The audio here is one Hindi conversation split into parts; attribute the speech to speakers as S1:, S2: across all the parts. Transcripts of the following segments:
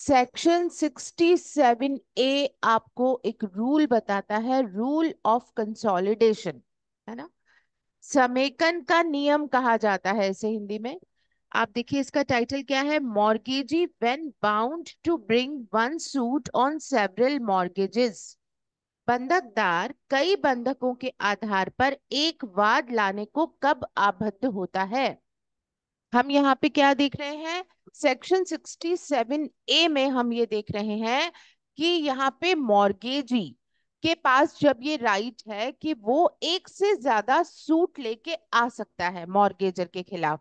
S1: सेक्शन 67A आपको एक रूल बताता है, रूल ऑफ कंसोलिडेशन, है ना। समेकन का नियम कहा जाता है इसे हिंदी में। आप देखिए इसका टाइटल क्या है, mortgagee when bound to bring one suit on several mortgages. बंधकदार कई बंधकों के आधार पर एक वाद लाने को कब आबद्ध होता है। हम यहाँ पे क्या देख रहे हैं, सेक्शन 67A में हम ये देख रहे हैं कि यहाँ पे मॉर्गेजी के पास जब ये राइट है कि वो एक से ज्यादा सूट लेके आ सकता है मॉर्गेजर के खिलाफ,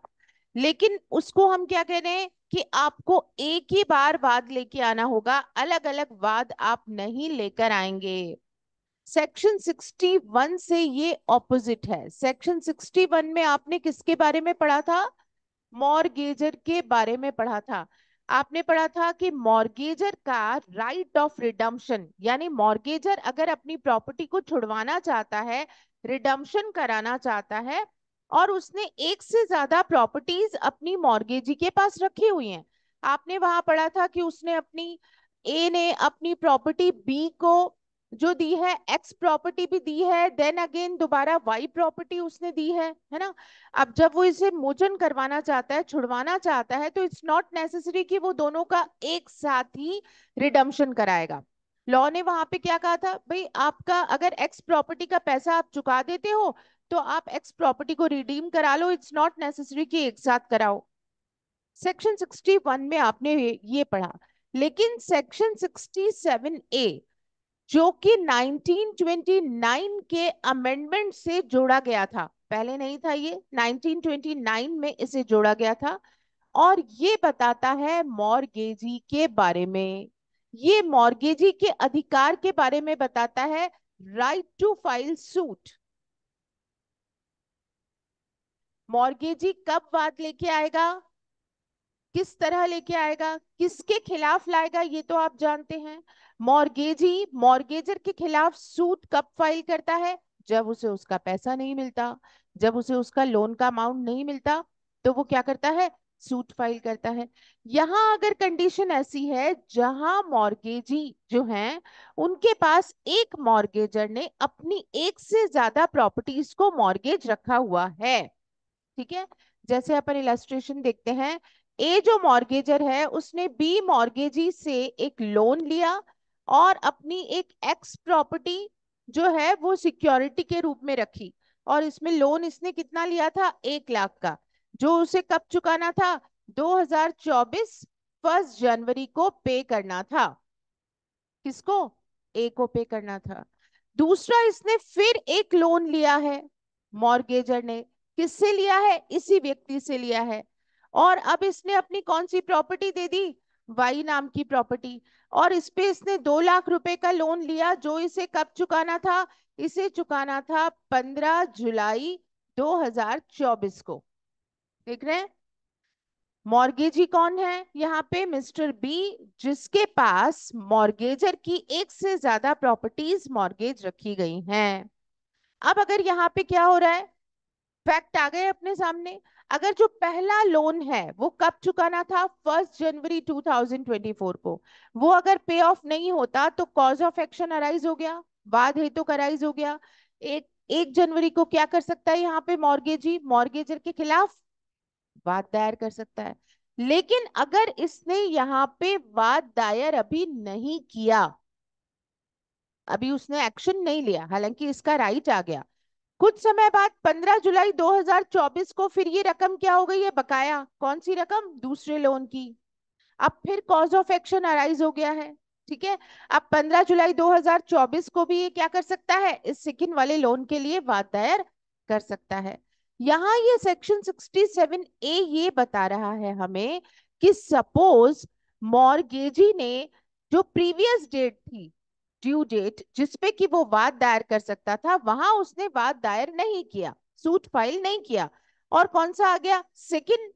S1: लेकिन उसको हम क्या कह रहे हैं कि आपको एक ही बार वाद लेके आना होगा, अलग अलग वाद आप नहीं लेकर आएंगे। सेक्शन 61 से ये ऑपोजिट है। सेक्शन 61 में आपने किसके बारे में पढ़ा था, मॉर्गेजर के बारे में पढ़ा था। आपने पढ़ा था कि मॉर्गेजर का राइट ऑफ रिडम्पशन, यानी मॉर्गेजर अगर अपनी प्रॉपर्टी को छुड़वाना चाहता है, रिडम्पशन कराना चाहता है, और उसने एक से ज्यादा प्रॉपर्टीज अपनी मॉर्गेजी के पास रखी हुई हैं। आपने वहां पढ़ा था कि उसने अपनी ए ने अपनी प्रॉपर्टी बी को जो दी है, एक्स प्रॉपर्टी भी दी है, देन अगेन दोबारा वाई प्रॉपर्टी उसने दी है ना। अब जब वो इसे मोचन करवाना चाहता है, छुड़वाना चाहता है, तो इट्स नॉट नेसेसरी कि वो दोनों का एक साथ ही रिडम्पशन कराएगा। लॉ ने वहां पे क्या कहा था, भाई आपका अगर एक्स प्रॉपर्टी का पैसा आप चुका देते हो तो आप एक्स प्रॉपर्टी को रिडीम करा लो, इट्स नॉट नेसेसरी कि एक साथ कराओ। सेक्शन 61 में आपने ये पढ़ा। लेकिन सेक्शन 67A जो कि 1929 के अमेंडमेंट से जोड़ा गया था, पहले नहीं था ये, 1929 में इसे जोड़ा गया था, और ये बताता है मॉर्गेजी के बारे में, ये मॉर्गेजी के अधिकार के बारे में बताता है, right to file suit. Mortgagee कब वाद लेके आएगा, किस तरह लेके आएगा, किसके खिलाफ लाएगा, ये तो आप जानते हैं। मॉर्गेजी मॉर्गेजर के खिलाफ सूट कब फाइल करता है, जब उसे उसका पैसा नहीं मिलता, जब उसे उसका लोन का अमाउंट नहीं मिलता, तो वो क्या करता है, सूट फाइल करता है। यहां अगर कंडीशन ऐसी है जहां मॉर्गेजी जो हैं उनके पास एक मॉर्गेजर ने अपनी एक से ज्यादा प्रॉपर्टीज को मॉर्गेज रखा हुआ है, ठीक है। जैसे अपन इलस्ट्रेशन देखते हैं, ए जो मॉर्गेजर है उसने बी मॉर्गेजी से एक लोन लिया और अपनी एक एक्स प्रॉपर्टी जो है वो सिक्योरिटी के रूप में रखी, और इसमें लोन इसने कितना लिया था, 1 लाख का, जो उसे कब चुकाना था, 2024 फर्स्ट जनवरी को पे करना था। किसको, ए को पे करना था। दूसरा इसने फिर एक लोन लिया है, मॉर्गेजर ने किससे लिया है, इसी व्यक्ति से लिया है, और अब इसने अपनी कौन सी प्रॉपर्टी दे दी, वाई नाम की प्रॉपर्टी, और इस पे इसने 2 लाख रुपए का लोन लिया, जो इसे कब चुकाना था, इसे चुकाना था 15 जुलाई 2024 को। देख रहे हैं, मॉर्गेजी कौन है यहाँ पे, मिस्टर बी, जिसके पास मॉर्गेजर की एक से ज्यादा प्रॉपर्टीज मॉर्गेज रखी गई हैं। अब अगर यहाँ पे क्या हो रहा है, फैक्ट आ गए अपने सामने। अगर जो पहला लोन है वो कब चुकाना था, 1 जनवरी 2024 को, वो अगर पे ऑफ नहीं होता तो कॉज ऑफ एक्शन अराइज हो गया, वाद हेतु अराइज हो गया। 1 जनवरी को क्या कर सकता है यहाँ पे मॉर्गेजी, मॉर्गेजर के खिलाफ वाद दायर कर सकता है। लेकिन अगर इसने यहाँ पे वाद दायर अभी नहीं किया, अभी उसने एक्शन नहीं लिया, हालांकि इसका राइट आ गया, कुछ समय बाद 15 जुलाई 2024 को फिर ये रकम क्या हो गई है, बकाया, कौन सी रकम, दूसरे लोन की। अब फिर कॉज ऑफ एक्शन अराइज हो गया है, ठीक है। अब 15 जुलाई 2024 को भी ये क्या कर सकता है, इस सेकंड वाले लोन के लिए वाद दायर कर सकता है। यहाँ ये सेक्शन 67A ये बता रहा है हमें कि सपोज मॉर्गेजी ने जो प्रीवियस डेट थी, ड्यू डेट जिसपे कि वो वाद दायर कर सकता था, वहां उसने वाद दायर नहीं किया, सूट फाइल नहीं किया, और कौन सा आ गया, सेकंड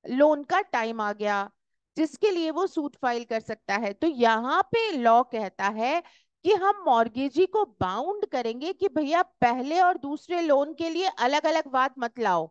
S1: लोन का टाइम आ गया जिसके लिए वो सूट फाइल कर सकता है। तो यहाँ पे लॉ कहता है कि हम मॉर्गेजी को बाउंड करेंगे कि भैया पहले और दूसरे लोन के लिए अलग अलग वाद मत लाओ।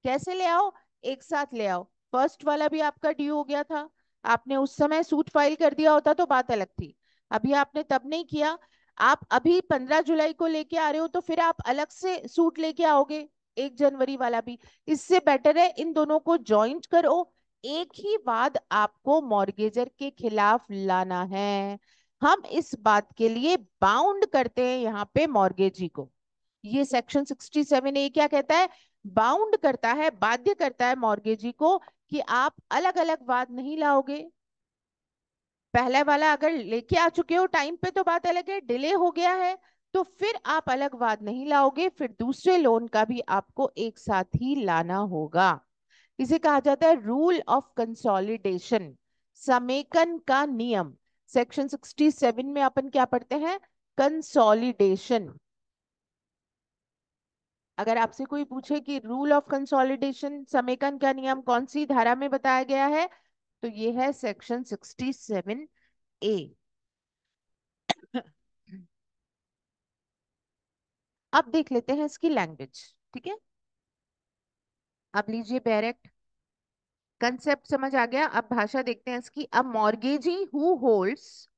S1: कैसे ले आओ, एक साथ ले आओ, फर्स्ट वाला भी आपका ड्यू हो गया था, आपने उस समय सूट फाइल कर दिया होता तो बात अलग थी। अभी आपने तब नहीं किया। आप अभी 15 जुलाई को लेके आ रहे हो तो फिर आप अलग से सूट लेके आओगे, 1 जनवरी वाला भी। इससे बेटर है इन दोनों को ज्वाइंट करो, एक ही वाद आपको मॉर्गेजर के खिलाफ लाना है। हम इस बात के लिए बाउंड करते हैं यहाँ पे मॉर्गेजी को। ये सेक्शन 67A क्या कहता है? बाउंड करता है, बाध्य करता है मॉर्गेजी को कि आप अलग अलग वाद नहीं लाओगे। पहला वाला अगर लेके आ चुके हो टाइम पे तो बात अलग है, डिले हो गया है तो फिर आप अलग वाद नहीं लाओगे, फिर दूसरे लोन का भी आपको एक साथ ही लाना होगा। इसे कहा जाता है रूल ऑफ कंसोलिडेशन, समेकन का नियम। सेक्शन 67 में अपन क्या पढ़ते हैं? कंसोलिडेशन। अगर आपसे कोई पूछे कि रूल ऑफ कंसोलिडेशन, समेकन का नियम कौन सी धारा में बताया गया है, तो ये है सेक्शन 67A। अब देख लेते हैं इसकी लैंग्वेज। ठीक है, अब लीजिए डायरेक्ट कंसेप्ट समझ आ गया। अब भाषा देखते हैं इसकी। अब मॉर्गेजी हु होल्ड्स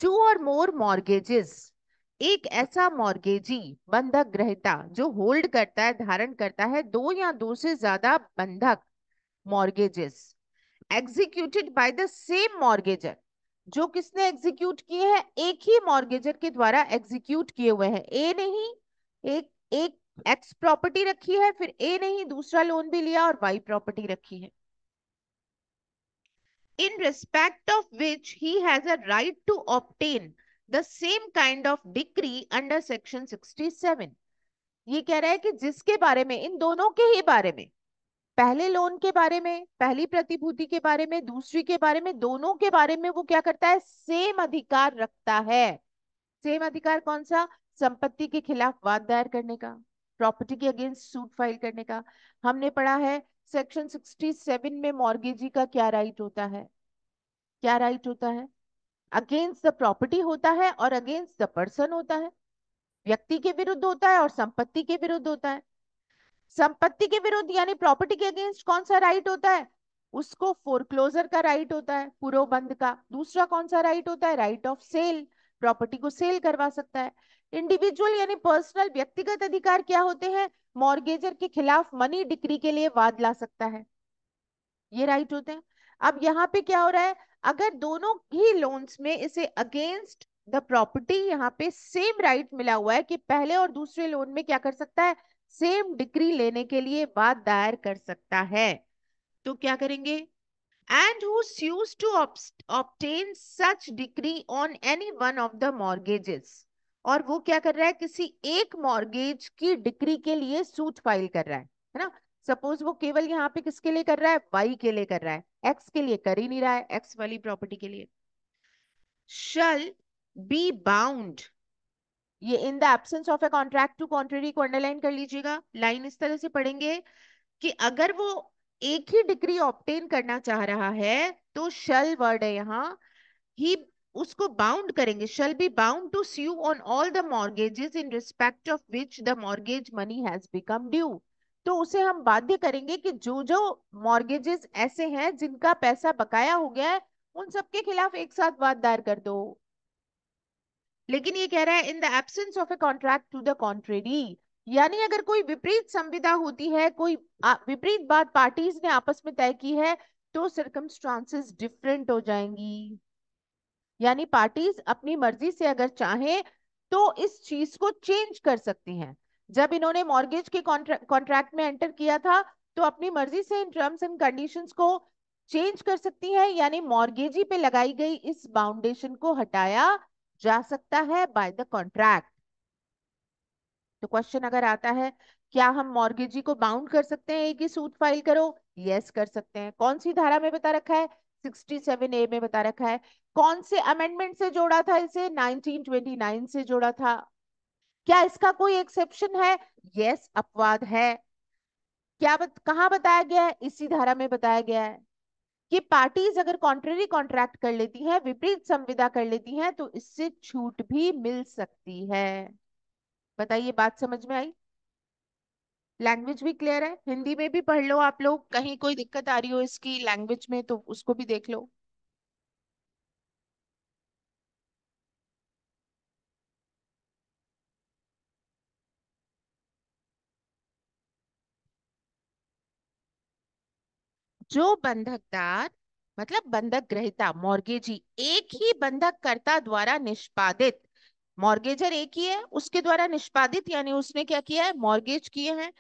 S1: टू और मोर मॉर्गेजेस, एक ऐसा मॉर्गेजी बंधक ग्रहिता जो होल्ड करता है, धारण करता है दो या दो से ज्यादा बंधक mortgages executed by the same mortgagor, जो किसने एग्जीक्यूट किए हैं? एक ही मॉर्गेजर के द्वारा एग्जीक्यूट किए हुए हैं। ए नहीं, एक एक एक्स प्रॉपर्टी रखी है, फिर ए नहीं दूसरा लोन भी लिया और वाई प्रॉपर्टी रखी है, in respect of which he has a right to obtain the same kind of decree under section 67। ये कह रहा है कि जिसके बारे में, इन दोनों के ही बारे में, पहले लोन के बारे में, पहली प्रतिभूति के बारे में, दूसरी के बारे में, दोनों के बारे में वो क्या करता है? सेम अधिकार रखता है। सेम अधिकार कौन सा? संपत्ति के खिलाफ वाद दायर करने का, प्रॉपर्टी के अगेंस्ट सूट फाइल करने का। हमने पढ़ा है सेक्शन 67 में मॉर्गेजी का क्या राइट होता है? क्या राइट होता है? अगेंस्ट द प्रॉपर्टी होता है और अगेंस्ट द पर्सन होता है। व्यक्ति के विरुद्ध होता है और संपत्ति के विरुद्ध होता है। संपत्ति के विरुद्ध यानी प्रॉपर्टी के अगेंस्ट कौन सा राइट होता है? उसको फोरक्लोजर का राइट होता है, पुरोबंध का। दूसरा कौन सा राइट होता है? राइट ऑफ सेल, प्रॉपर्टी को सेल करवा सकता है। इंडिविजुअल यानी पर्सनल, व्यक्तिगत अधिकार क्या होते हैं? मॉर्गेजर के खिलाफ मनी डिक्री के लिए वाद ला सकता है, ये राइट होते हैं। अब यहाँ पे क्या हो रहा है? अगर दोनों ही लोन्स में इसे अगेंस्ट द प्रॉपर्टी यहाँ पे सेम राइट मिला हुआ है कि पहले और दूसरे लोन में क्या कर सकता है? सेम डिक्री लेने के लिए वाद दायर कर सकता है। तो क्या करेंगे? And who sues to obtain such decree on any one of the mortgages, और वो क्या कर रहा है? किसी एक मॉर्गेज की डिक्री के लिए सूट फाइल कर रहा है ना। सपोज वो केवल यहाँ पे किसके लिए कर रहा है? वाई के लिए कर रहा है, एक्स के लिए कर ही नहीं रहा है, एक्स वाली प्रॉपर्टी के लिए। शल बी बाउंड, ये in the absence of a contract to contrary को अंडरलाइन कर लीजिएगा। लाइन इस तरह से पढ़ेंगे कि अगर वो एक ही डिग्री ऑब्टेन करना चाह रहा है तो शल वर्ड है यहाँ, ही उसको बाउंड करेंगे, shall be bound to sue on all the mortgages in respect of which the mortgage money has become due. तो उसे हम बाध्य करेंगे कि जो जो मॉर्गेजेस ऐसे हैं जिनका पैसा बकाया हो गया है, उन सबके खिलाफ एक साथ वाद दायर कर दो। लेकिन ये कह रहा है in the absence of a contract to the contrary, यानी अगर कोई विपरीत संविदा होती है, कोई विपरीत बात पार्टीज ने आपस में तय की है, तो सर्कमस्टांसेस डिफरेंट हो जाएंगी। यानी पार्टीज अपनी मर्जी से अगर चाहें तो इस चीज को चेंज कर सकती हैं। जब इन्होंने मॉर्गेज के कॉन्ट्रैक्ट में एंटर किया था तो अपनी मर्जी से इन टर्म्स एंड कंडीशंस को चेंज कर सकती हैं, यानी मॉर्गेजी पे लगाई गई इस बाउंडेशन को हटाया जा सकता है बाय द कॉन्ट्रैक्ट। तो क्वेश्चन अगर आता है क्या हम मॉर्गेजी को बाउंड कर सकते हैं एक ही सूट फाइल करो? यस कर सकते हैं। कौन सी धारा में बता रखा है? 67A में बता रखा है। कौन से अमेंडमेंट से जोड़ा था इसे? 1929 से जोड़ा था। क्या इसका कोई एक्सेप्शन है? यस अपवाद है। कहाँ बताया गया है? इसी धारा में बताया गया है कि पार्टीज अगर कॉन्ट्रेरी कॉन्ट्रैक्ट कर लेती हैं, विपरीत संविदा कर लेती हैं, तो इससे छूट भी मिल सकती है। बताइए बात समझ में आई? लैंग्वेज भी क्लियर है? हिंदी में भी पढ़ लो आप लोग, कहीं कोई दिक्कत आ रही हो इसकी लैंग्वेज में तो उसको भी देख लो। जो बंधकदार मतलब बंधक ग्रहीता मॉर्गेजी एक ही बंधक कर्ता द्वारा निष्पादित, मॉर्गेजर एक ही है, उसके द्वारा निष्पादित यानी उसने क्या किया है, मॉर्गेज किए हैं,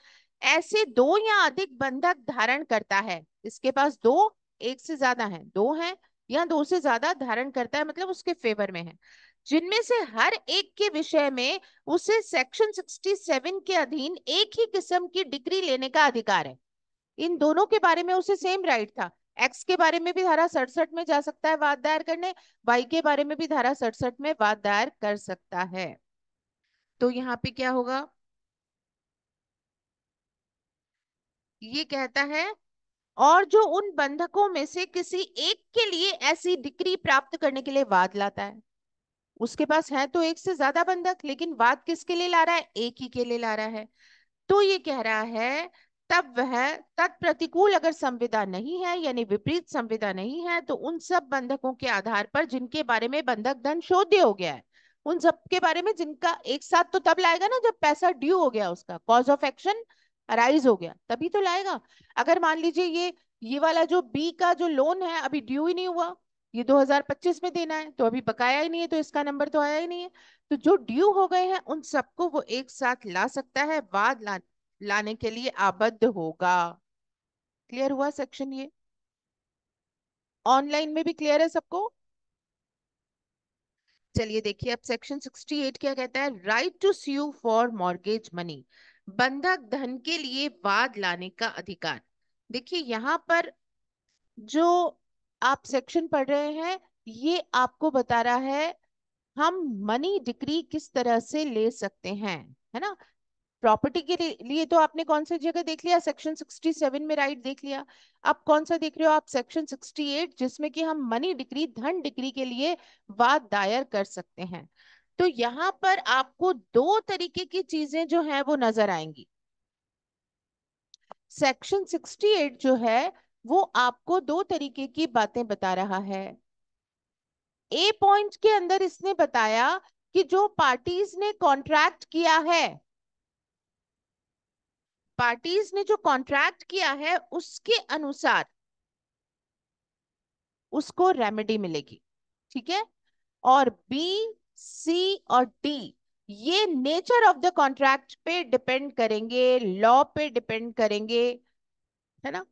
S1: ऐसे दो या अधिक बंधक धारण करता है, इसके पास दो, एक से ज्यादा है, दो है या दो से ज्यादा धारण करता है मतलब उसके फेवर में है, जिनमें से हर एक के विषय में उसे सेक्शन 67 के अधीन एक ही किस्म की डिग्री लेने का अधिकार है। इन दोनों के बारे में उसे सेम राइट था। एक्स के बारे में भी धारा 67 में जा सकता है वाद दायर करने, वाई के बारे में भी धारा 67 में वाद दायर कर सकता है। तो यहाँ पे क्या होगा, ये कहता है और जो उन बंधकों में से किसी एक के लिए ऐसी डिग्री प्राप्त करने के लिए वाद लाता है, उसके पास है तो एक से ज्यादा बंधक लेकिन वाद किसके लिए ला रहा है, एक ही के लिए ला रहा है, तो ये कह रहा है तब वह तत्प्रतिकूल अगर संविदा नहीं है यानी विपरीत संविदा नहीं है तो उन सब बंधकों के आधार पर जिनके बारे में बंधक धन शोध्य हो गया है, उन सब के बारे में जिनका एक साथ तो तब लाएगा ना जब पैसा ड्यू हो गया, उसका कॉज ऑफ एक्शन अराइज हो गया तभी तो लाएगा। अगर मान लीजिए ये वाला जो बी का जो लोन है अभी ड्यू ही नहीं हुआ, ये 2025 में देना है तो अभी बकाया ही नहीं है तो इसका नंबर तो आया ही नहीं है, तो जो ड्यू हो गए हैं उन सबको वो एक साथ ला सकता है, वाद लाने के लिए आबद्ध होगा। क्लियर हुआ सेक्शन ये, ऑनलाइन में भी क्लियर है सबको। चलिए देखिए अब सेक्शन 68 क्या कहता है, right to sue for mortgage money, बंधक धन के लिए वाद लाने का अधिकार। देखिए यहाँ पर जो आप सेक्शन पढ़ रहे हैं ये आपको बता रहा है हम मनी डिक्री किस तरह से ले सकते हैं, है ना। प्रॉपर्टी के लिए तो आपने कौन सी जगह देख लिया, सेक्शन 67 में राइट देख लिया। अब कौन सा देख रहे हो आप, सेक्शन 68 जिसमें कि हम मनी डिक्री धन डिक्री के लिए वाद दायर कर सकते हैं। तो यहाँ पर आपको दो तरीके की चीजें जो है वो नजर आएंगी। सेक्शन 68 जो है वो आपको दो तरीके की बातें बता रहा है। ए पॉइंट के अंदर इसने बताया कि जो पार्टीज ने कॉन्ट्रैक्ट किया है, पार्टीज ने जो कॉन्ट्रैक्ट किया है उसके अनुसार उसको रेमेडी मिलेगी, ठीक है। और बी सी और डी ये नेचर ऑफ द कॉन्ट्रैक्ट पे डिपेंड करेंगे, लॉ पे डिपेंड करेंगे, है ना।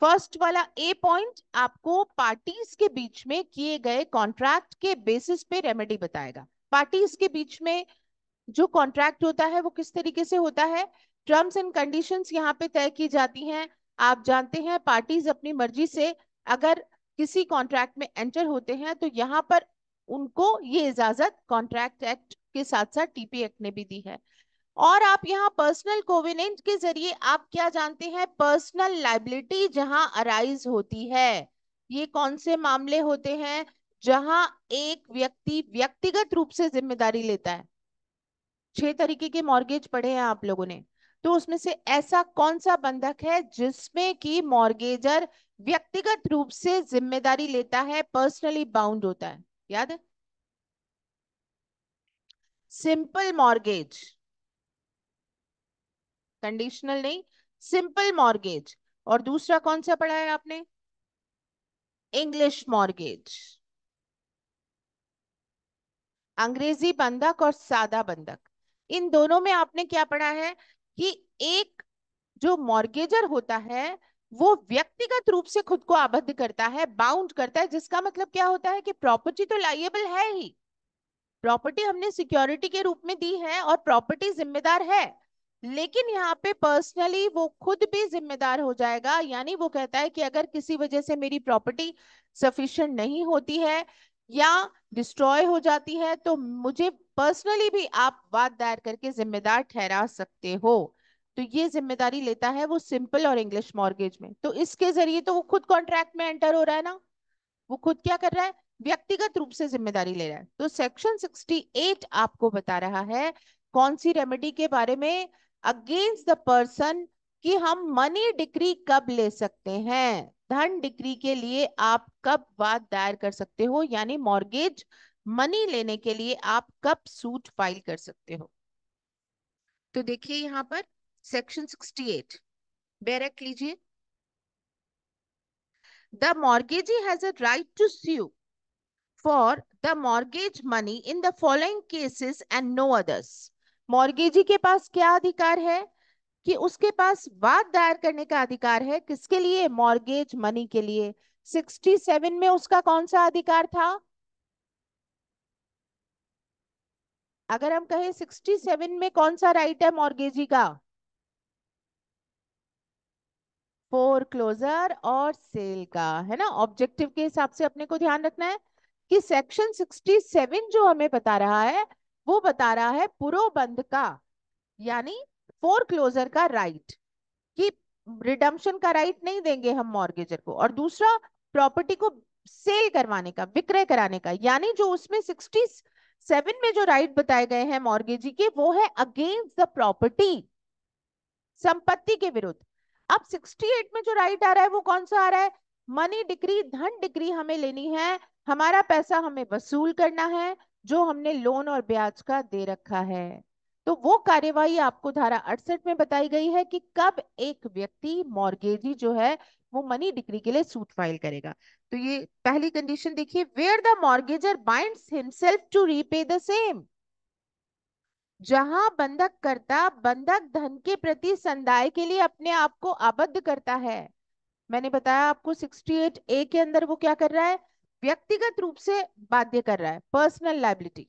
S1: फर्स्ट वाला ए पॉइंट आपको पार्टीज के बीच में किए गए कॉन्ट्रैक्ट के बेसिस पे रेमेडी बताएगा। पार्टीज के बीच में जो कॉन्ट्रैक्ट होता है वो किस तरीके से होता है, टर्म्स एंड कंडीशंस यहाँ पे तय की जाती हैं। आप जानते हैं पार्टीज अपनी मर्जी से अगर किसी कॉन्ट्रैक्ट में एंटर होते हैं तो यहाँ पर उनको ये इजाजत कॉन्ट्रैक्ट एक्ट के साथ साथ टीपी एक्ट ने भी दी है। और आप यहाँ पर्सनल कोवेनेंट के जरिए आप क्या जानते हैं, पर्सनल लाइबिलिटी जहां अराइज होती है, ये कौन से मामले होते हैं जहां एक व्यक्ति व्यक्तिगत रूप से जिम्मेदारी लेता है। 6 तरीके के मॉर्गेज पढ़े हैं आप लोगों ने, तो उसमें से ऐसा कौन सा बंधक है जिसमें कि मॉर्गेजर व्यक्तिगत रूप से जिम्मेदारी लेता है, पर्सनली बाउंड होता है, याद है, सिंपल मॉर्गेज, कंडीशनल नहीं, सिंपल मॉर्गेज। और दूसरा कौन सा पढ़ा है आपने, इंग्लिश मॉर्गेज, अंग्रेजी बंधक और सादा बंधक। इन दोनों में आपने क्या पढ़ा है कि एक जो मॉर्गेजर होता है वो व्यक्तिगत रूप से खुद को आबद्ध करता है, बाउंड करता है, जिसका मतलब क्या होता है कि प्रॉपर्टी तो लाइएबल है ही, प्रॉपर्टी हमने सिक्योरिटी के रूप में दी है और प्रॉपर्टी जिम्मेदार है, लेकिन यहाँ पे पर्सनली वो खुद भी जिम्मेदार हो जाएगा। यानी वो कहता है कि अगर किसी वजह से मेरी प्रॉपर्टी सफिशिएंट नहीं होती है या डिस्ट्रॉय हो जाती है तो मुझे पर्सनली भी आप वाद दायर करके जिम्मेदार ठहरा सकते हो। तो ये जिम्मेदारी लेता है वो सिंपल और इंग्लिश मॉर्गेज में, तो इसके जरिए तो वो खुद कॉन्ट्रैक्ट में एंटर हो रहा है ना, वो खुद क्या कर रहा है, व्यक्तिगत रूप से जिम्मेदारी ले रहा है। तो सेक्शन 68 आपको बता रहा है कौन सी रेमेडी के बारे में, अगेंस्ट द पर्सन, कि हम मनी डिक्री कब ले सकते हैं, धन डिक्री के लिए आप कब वाद दायर कर सकते हो, यानी मॉर्गेज मनी लेने के लिए आप कब सूट फाइल कर सकते हो। तो देखिए यहाँ पर सेक्शन 68 बैरक लीजिए, the mortgagee has a right to sue for the mortgage money in the following cases and no others. Mortgagee के पास क्या अधिकार है कि उसके पास वाद दायर करने का अधिकार है, किसके लिए? मॉर्गेज मनी के लिए। 67 में उसका कौन सा अधिकार था? अगर हम कहें 67 में कौन सा राइट है मॉर्गेजी का? फोरक्लोजर और सेल का, है ना। ऑब्जेक्टिव के हिसाब से अपने को ध्यान रखना है कि सेक्शन 67 जो हमें बता रहा है वो बता रहा है पुरोबंध का, यानी फोरक्लोजर का राइट, कि रिडम्पशन का राइट नहीं देंगे हम मॉर्गेजर को। और दूसरा, प्रॉपर्टी को सेल करवाने का, विक्रय कराने का, यानी जो उसमें 67 में जो राइट बताए गए हैं मॉर्गेजी के, वो है अगेंस्ट द प्रॉपर्टी, संपत्ति के विरुद्ध। अब 68 में जो राइट आ रहा है वो कौन सा आ रहा है? मनी डिक्री, धन डिक्री हमें लेनी है, हमारा पैसा हमें वसूल करना है जो हमने लोन और ब्याज का दे रखा है। तो वो कार्यवाही आपको धारा 68 में बताई गई है कि कब एक व्यक्ति मॉर्गेजी जो है वो मनी डिक्री के लिए सूट फाइल करेगा। तो ये पहली कंडीशन देखिए, where the mortgagor binds himself to repay the same, जहां बंधक करता बंधक धन के प्रति संदाय के लिए अपने आप को आबद्ध करता है। मैंने बताया आपको 68 ए के अंदर वो क्या कर रहा है? व्यक्तिगत रूप से बाध्य कर रहा है, पर्सनल लायबिलिटी,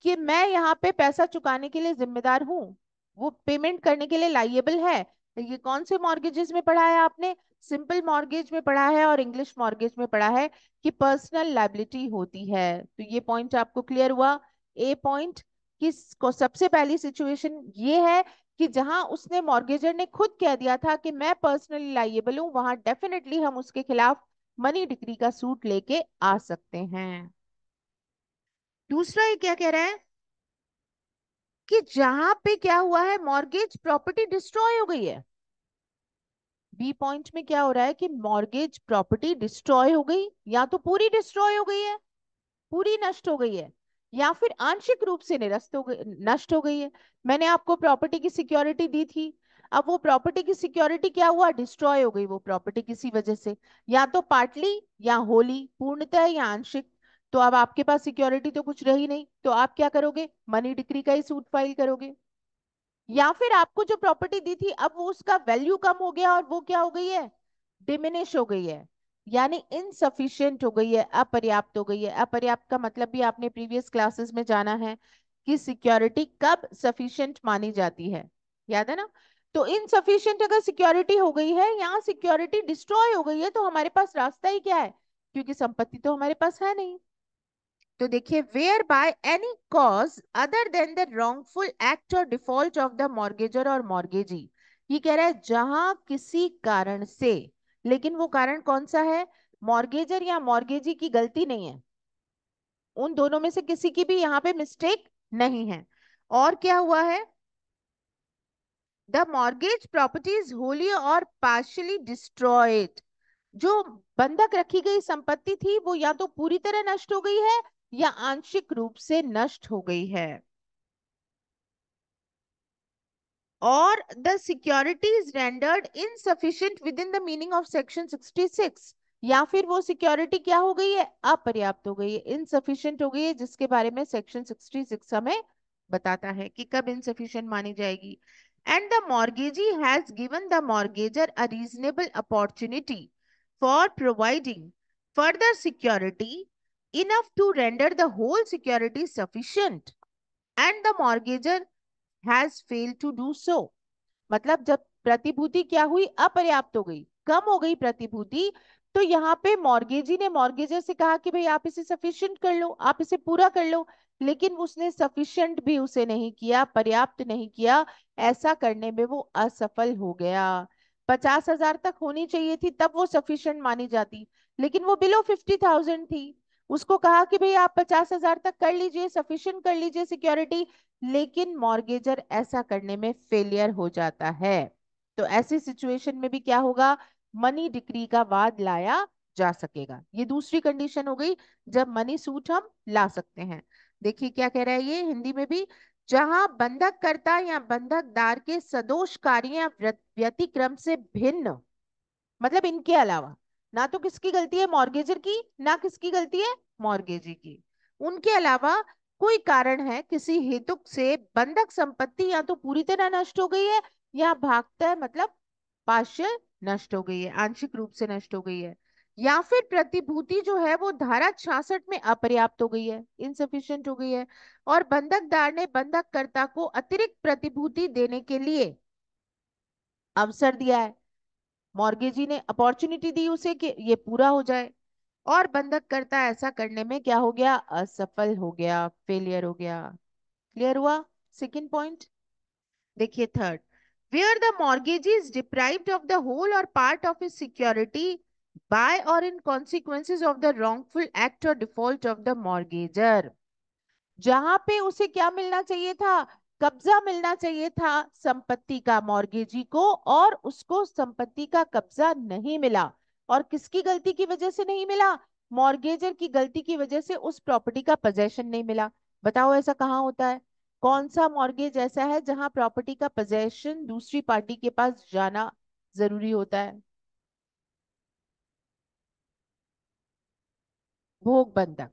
S1: कि मैं यहाँ पे पैसा चुकाने के लिए जिम्मेदार हूँ, वो पेमेंट करने के लिए लाइएबल है। ये कौन से मॉर्गेजेस में पढ़ा है आपने? सिंपल मॉर्गेज में पढ़ा है और इंग्लिश मॉर्गेज में पढ़ा है कि पर्सनल लायबिलिटी होती है। तो ये पॉइंट आपको क्लियर हुआ। ए पॉइंट, किसको सबसे पहली सिचुएशन ये है कि जहां उसने मॉर्गेजर ने खुद कह दिया था कि मैं पर्सनली लाइएबल हूं, वहां डेफिनेटली हम उसके खिलाफ मनी डिक्री का सूट लेके आ सकते हैं। दूसरा ये क्या कह रहा है कि जहां पे क्या हुआ है, मॉर्गेज प्रॉपर्टी डिस्ट्रॉय हो गई है। बी पॉइंट में क्या हो रहा है कि मॉर्गेज प्रॉपर्टी डिस्ट्रॉय हो गई, या तो पूरी डिस्ट्रॉय हो गई है, पूरी नष्ट हो गई है, या फिर आंशिक रूप से निरस्त हो गई, नष्ट हो गई है। मैंने आपको प्रॉपर्टी की सिक्योरिटी दी थी, अब वो प्रॉपर्टी की सिक्योरिटी क्या हुआ? डिस्ट्रॉय हो गई वो प्रॉपर्टी किसी वजह से, या तो पार्टली या होली, पूर्णतः या आंशिक। तो अब आपके पास सिक्योरिटी तो कुछ रही नहीं, तो आप क्या करोगे? मनी डिक्री का ही सूट फाइल करोगे। या फिर आपको जो प्रॉपर्टी दी थी अब वो उसका वैल्यू कम हो गया और वो क्या हो गई है? डिमिनिश हो गई है, यानी इनसफिशियंट हो गई है, अपर्याप्त हो गई है। अपर्याप्त का मतलब भी आपने प्रीवियस क्लासेस में जाना है कि सिक्योरिटी कब सफिशिएंट मानी जाती है, याद है ना। तो इनसफिशियंट अगर सिक्योरिटी हो गई है, यहाँ सिक्योरिटी डिस्ट्रॉय हो गई है, तो हमारे पास रास्ता ही क्या है? क्योंकि संपत्ति तो हमारे पास है नहीं। तो देखिए, where by any cause other than the wrongful act or default of the mortgagor or mortgagee, ये कह रहा है जहां किसी कारण से, लेकिन वो कारण कौन सा है? मॉर्गेजर या मॉर्गेजी की गलती नहीं है, उन दोनों में से किसी की भी यहाँ पे मिस्टेक नहीं है। और क्या हुआ है? The mortgage property is Holi और पार्शियली डिस्ट्रॉयड, जो बंधक रखी गई संपत्ति थी वो या तो पूरी तरह नष्ट हो गई है या आंशिक रूप से नष्ट हो गई है। और the security is rendered insufficient with in the meaning of section 66, या फिर वो सिक्योरिटी क्या हो गई है? अपर्याप्त हो गई है, इनसफिशिएंट हो गई है, जिसके बारे में सेक्शन 66 हमें बताता है कि कब इनसफिशिएंट मानी जाएगी। And the mortgagee has given the mortgagor a reasonable opportunity for providing further security enough to render the whole security sufficient and the mortgager has failed to do so। मतलब जब प्रतिभूति क्या हुई? अपर्याप्त हो गई, कम हो गई प्रतिभूति, तो यहाँ पे मॉर्गेजी ने मॉर्गेजर से कहा कि भाई आप इसे सफिशिएंट कर लो, आप इसे पूरा कर लो, लेकिन उसने सफिशिएंट भी उसे नहीं किया, पर्याप्त नहीं किया। ऐसा करने में वो असफल हो गया। 50,000 तक होनी चाहिए थी तब वो सफिशिएंट मानी जाती, लेकिन वो बिलो 50,000 थी। उसको कहा कि भाई आप 50,000 तक कर लीजिए, सफिशिएंट कर लीजिए सिक्योरिटी, लेकिन मॉर्गेजर ऐसा करने में फेलियर हो जाता है। तो ऐसी सिचुएशन में भी क्या होगा? मनी डिक्री का वाद लाया जा सकेगा। ये दूसरी कंडीशन हो गई जब मनी सूट हम ला सकते हैं। देखिए क्या कह रहा है ये हिंदी में भी, जहां बंधक कर्ता या बंधकदार के सदोष कार्य या व्यतिक्रम से भिन्न, मतलब इनके अलावा, ना तो किसकी गलती है, मॉर्गेजर की, ना किसकी गलती है, मॉर्गेजी की। उनके अलावा कोई कारण है, किसी हेतु से बंधक संपत्ति या तो पूरी तरह नष्ट हो गई है या भागता है मतलब पार्शियल नष्ट हो गई है, आंशिक रूप से नष्ट हो गई है, या फिर प्रतिभूति जो है वो धारा 66 में अपर्याप्त हो गई है, इनसफिशिएंट हो गई है, और बंधकदार ने बंधककर्ता को अतिरिक्त प्रतिभूति देने के लिए अवसर दिया है, मॉर्गेजी ने अपॉर्चुनिटी दी उसे कि ये पूरा हो जाए, और बंधककर्ता ऐसा करने में क्या हो गया, असफल हो गया, फेलियर हो गया। क्लियर हुआ सेकंड पॉइंट। देखिए third, where the mortgagee is deprived of the whole or part of his security by or in consequences of the wrongful act or default of the mortgager। जहां पे उसे क्या मिलना चाहिए था, कब्जा मिलना चाहिए था संपत्ति का मॉर्गेजी को, और उसको संपत्ति का कब्जा नहीं मिला, और किसकी गलती की वजह से नहीं मिला, मॉर्गेजर की गलती की वजह से उस प्रॉपर्टी का पोजेशन नहीं मिला। बताओ ऐसा कहाँ होता है, कौन सा मॉर्गेज ऐसा है जहां प्रॉपर्टी का पोजेशन दूसरी पार्टी के पास जाना जरूरी होता है, भोग बंधक।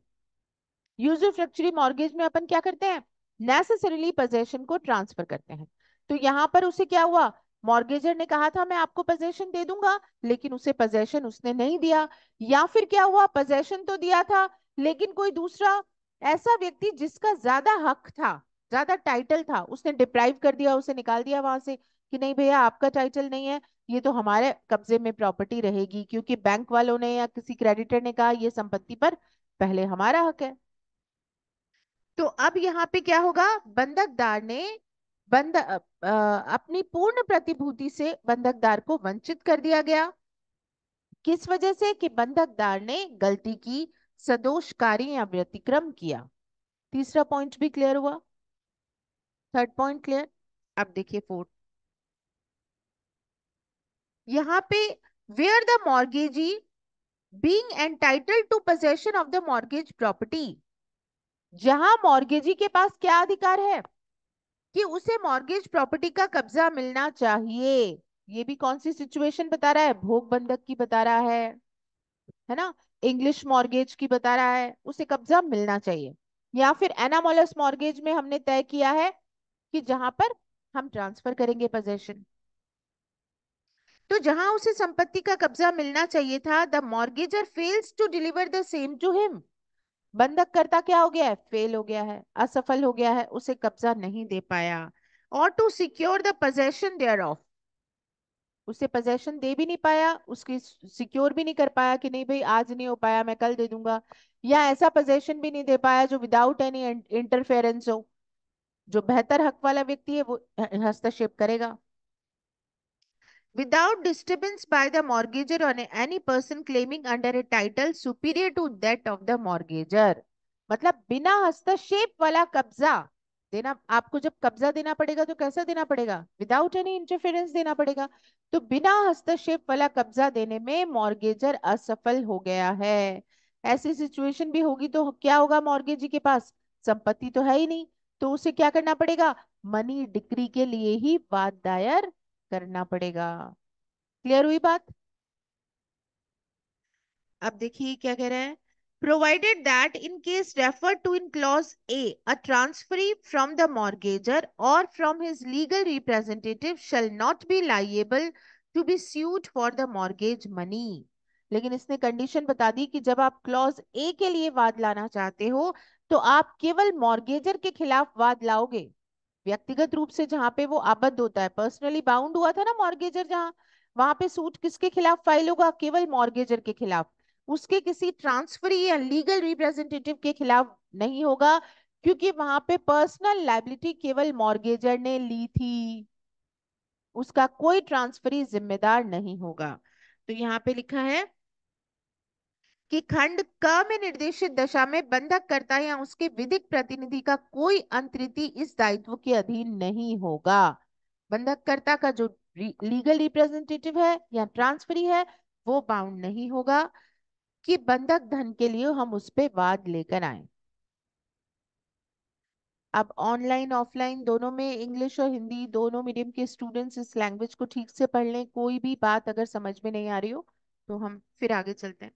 S1: यूजरफ्रैक्चरी मॉर्गेज में अपन क्या करते हैं, नेसेसरीली पोजेशन को ट्रांसफर करते हैं। तो यहाँ पर उसे क्या हुआ, मॉर्गेजर ने कहा था मैं आपको पोजेशन दे दूंगा, लेकिन उसे पोजेशन उसने नहीं दिया, या फिर क्या हुआ, पोजेशन तो दिया था लेकिन कोई दूसरा ऐसा व्यक्ति जिसका ज्यादा हक था, ज्यादा टाइटल था, उसने डिप्राइव कर दिया, उसे निकाल दिया वहां से कि नहीं भैया आपका टाइटल नहीं है, ये तो हमारे कब्जे में प्रॉपर्टी रहेगी, क्योंकि बैंक वालों ने या किसी क्रेडिटर ने कहा ये संपत्ति पर पहले हमारा हक है। तो अब यहाँ पे क्या होगा, बंधकदार ने अपनी पूर्ण प्रतिभूति से बंधकदार को वंचित कर दिया गया, किस वजह से, कि बंधकदार ने गलती की, सदोष कार्य या व्यतिक्रम किया। तीसरा पॉइंट भी क्लियर हुआ, थर्ड पॉइंट क्लियर। अब देखिए फोर्थ, यहाँ पे where the mortgagee being entitled to possession of the mortgage property, जहां मॉर्गेजी के पास क्या अधिकार है, कि उसे मॉर्गेज प्रॉपर्टी का कब्जा मिलना चाहिए। ये भी कौन सी सिचुएशन बता रहा है, भोग बंधक की बता रहा है ना, इंग्लिश मॉर्गेज की बता रहा है, उसे कब्जा मिलना चाहिए। या फिर एनामोलस मॉर्गेज में हमने तय किया है कि जहां पर हम ट्रांसफर करेंगे पोजेशन, तो जहां उसे संपत्ति का कब्जा मिलना चाहिए था, the mortgagor fails to deliver the same to him, बंधक करता क्या हो गया है, फेल हो गया है, असफल हो गया है, उसे कब्जा नहीं दे पाया, or to secure the possession thereof, उसे पोजेशन दे भी नहीं पाया, उसकी सिक्योर भी नहीं कर पाया कि नहीं भाई आज नहीं हो पाया मैं कल दे दूंगा, या ऐसा पोजेशन भी नहीं दे पाया जो विदाउट एनी इंटरफेरेंस हो, जो बेहतर हक वाला व्यक्ति है वो हस्तक्षेप करेगा। Without disturbance by the mortgager or any person claiming under a title superior to that of the mortgager, मतलब बिना हस्तक्षेप वाला कब्जा देना, आपको जब कब्जा देना पड़ेगा तो कैसा देना पड़ेगा, विदाउट एनी इंटरफेरेंस देना पड़ेगा, तो बिना हस्तक्षेप वाला कब्जा देने में मॉर्गेजर असफल हो गया है। ऐसी सिचुएशन भी होगी तो क्या होगा, मॉर्गेजी के पास संपत्ति तो है ही नहीं, तो उसे क्या करना पड़ेगा, मनी डिक्री के लिए ही वाद दायर करना पड़ेगा। क्लियर हुई बात। अब देखिए क्या कह रहा है, provided that in case refer to in clause A a transferee from the mortgagor or from his legal representative shall not be liable to be sued for the mortgage money. लेकिन इसने कंडीशन बता दी कि जब आप क्लॉज ए के लिए वाद लाना चाहते हो तो आप केवल मॉर्गेजर के खिलाफ वाद लाओगे, व्यक्तिगत रूप से जहां पे वो आबद्ध होता है, पर्सनली बाउंड हुआ था ना मॉर्गेजर, जहां वहां पे सूट किसके खिलाफ फाइल होगा, केवल मॉर्गेजर के खिलाफ, उसके किसी ट्रांसफरी या लीगल रिप्रेजेंटेटिव के खिलाफ नहीं होगा, क्योंकि वहां पे पर्सनल लाइबिलिटी केवल मॉर्गेजर ने ली थी, उसका कोई ट्रांसफरी जिम्मेदार नहीं होगा। तो यहाँ पे लिखा है कि खंड क में निर्देशित दशा में बंधक करता या उसके विधिक प्रतिनिधि का कोई अंतरिति इस दायित्व के अधीन नहीं होगा। बंधककर्ता का जो लीगल रिप्रेजेंटेटिव है या ट्रांसफरी है वो बाउंड नहीं होगा कि बंधक धन के लिए हम उस पे वाद लेकर आए। अब ऑनलाइन ऑफलाइन दोनों में, इंग्लिश और हिंदी दोनों मीडियम के स्टूडेंट्स इस लैंग्वेज को ठीक से पढ़ लें, कोई भी बात अगर समझ में नहीं आ रही हो तो हम फिर आगे चलते हैं।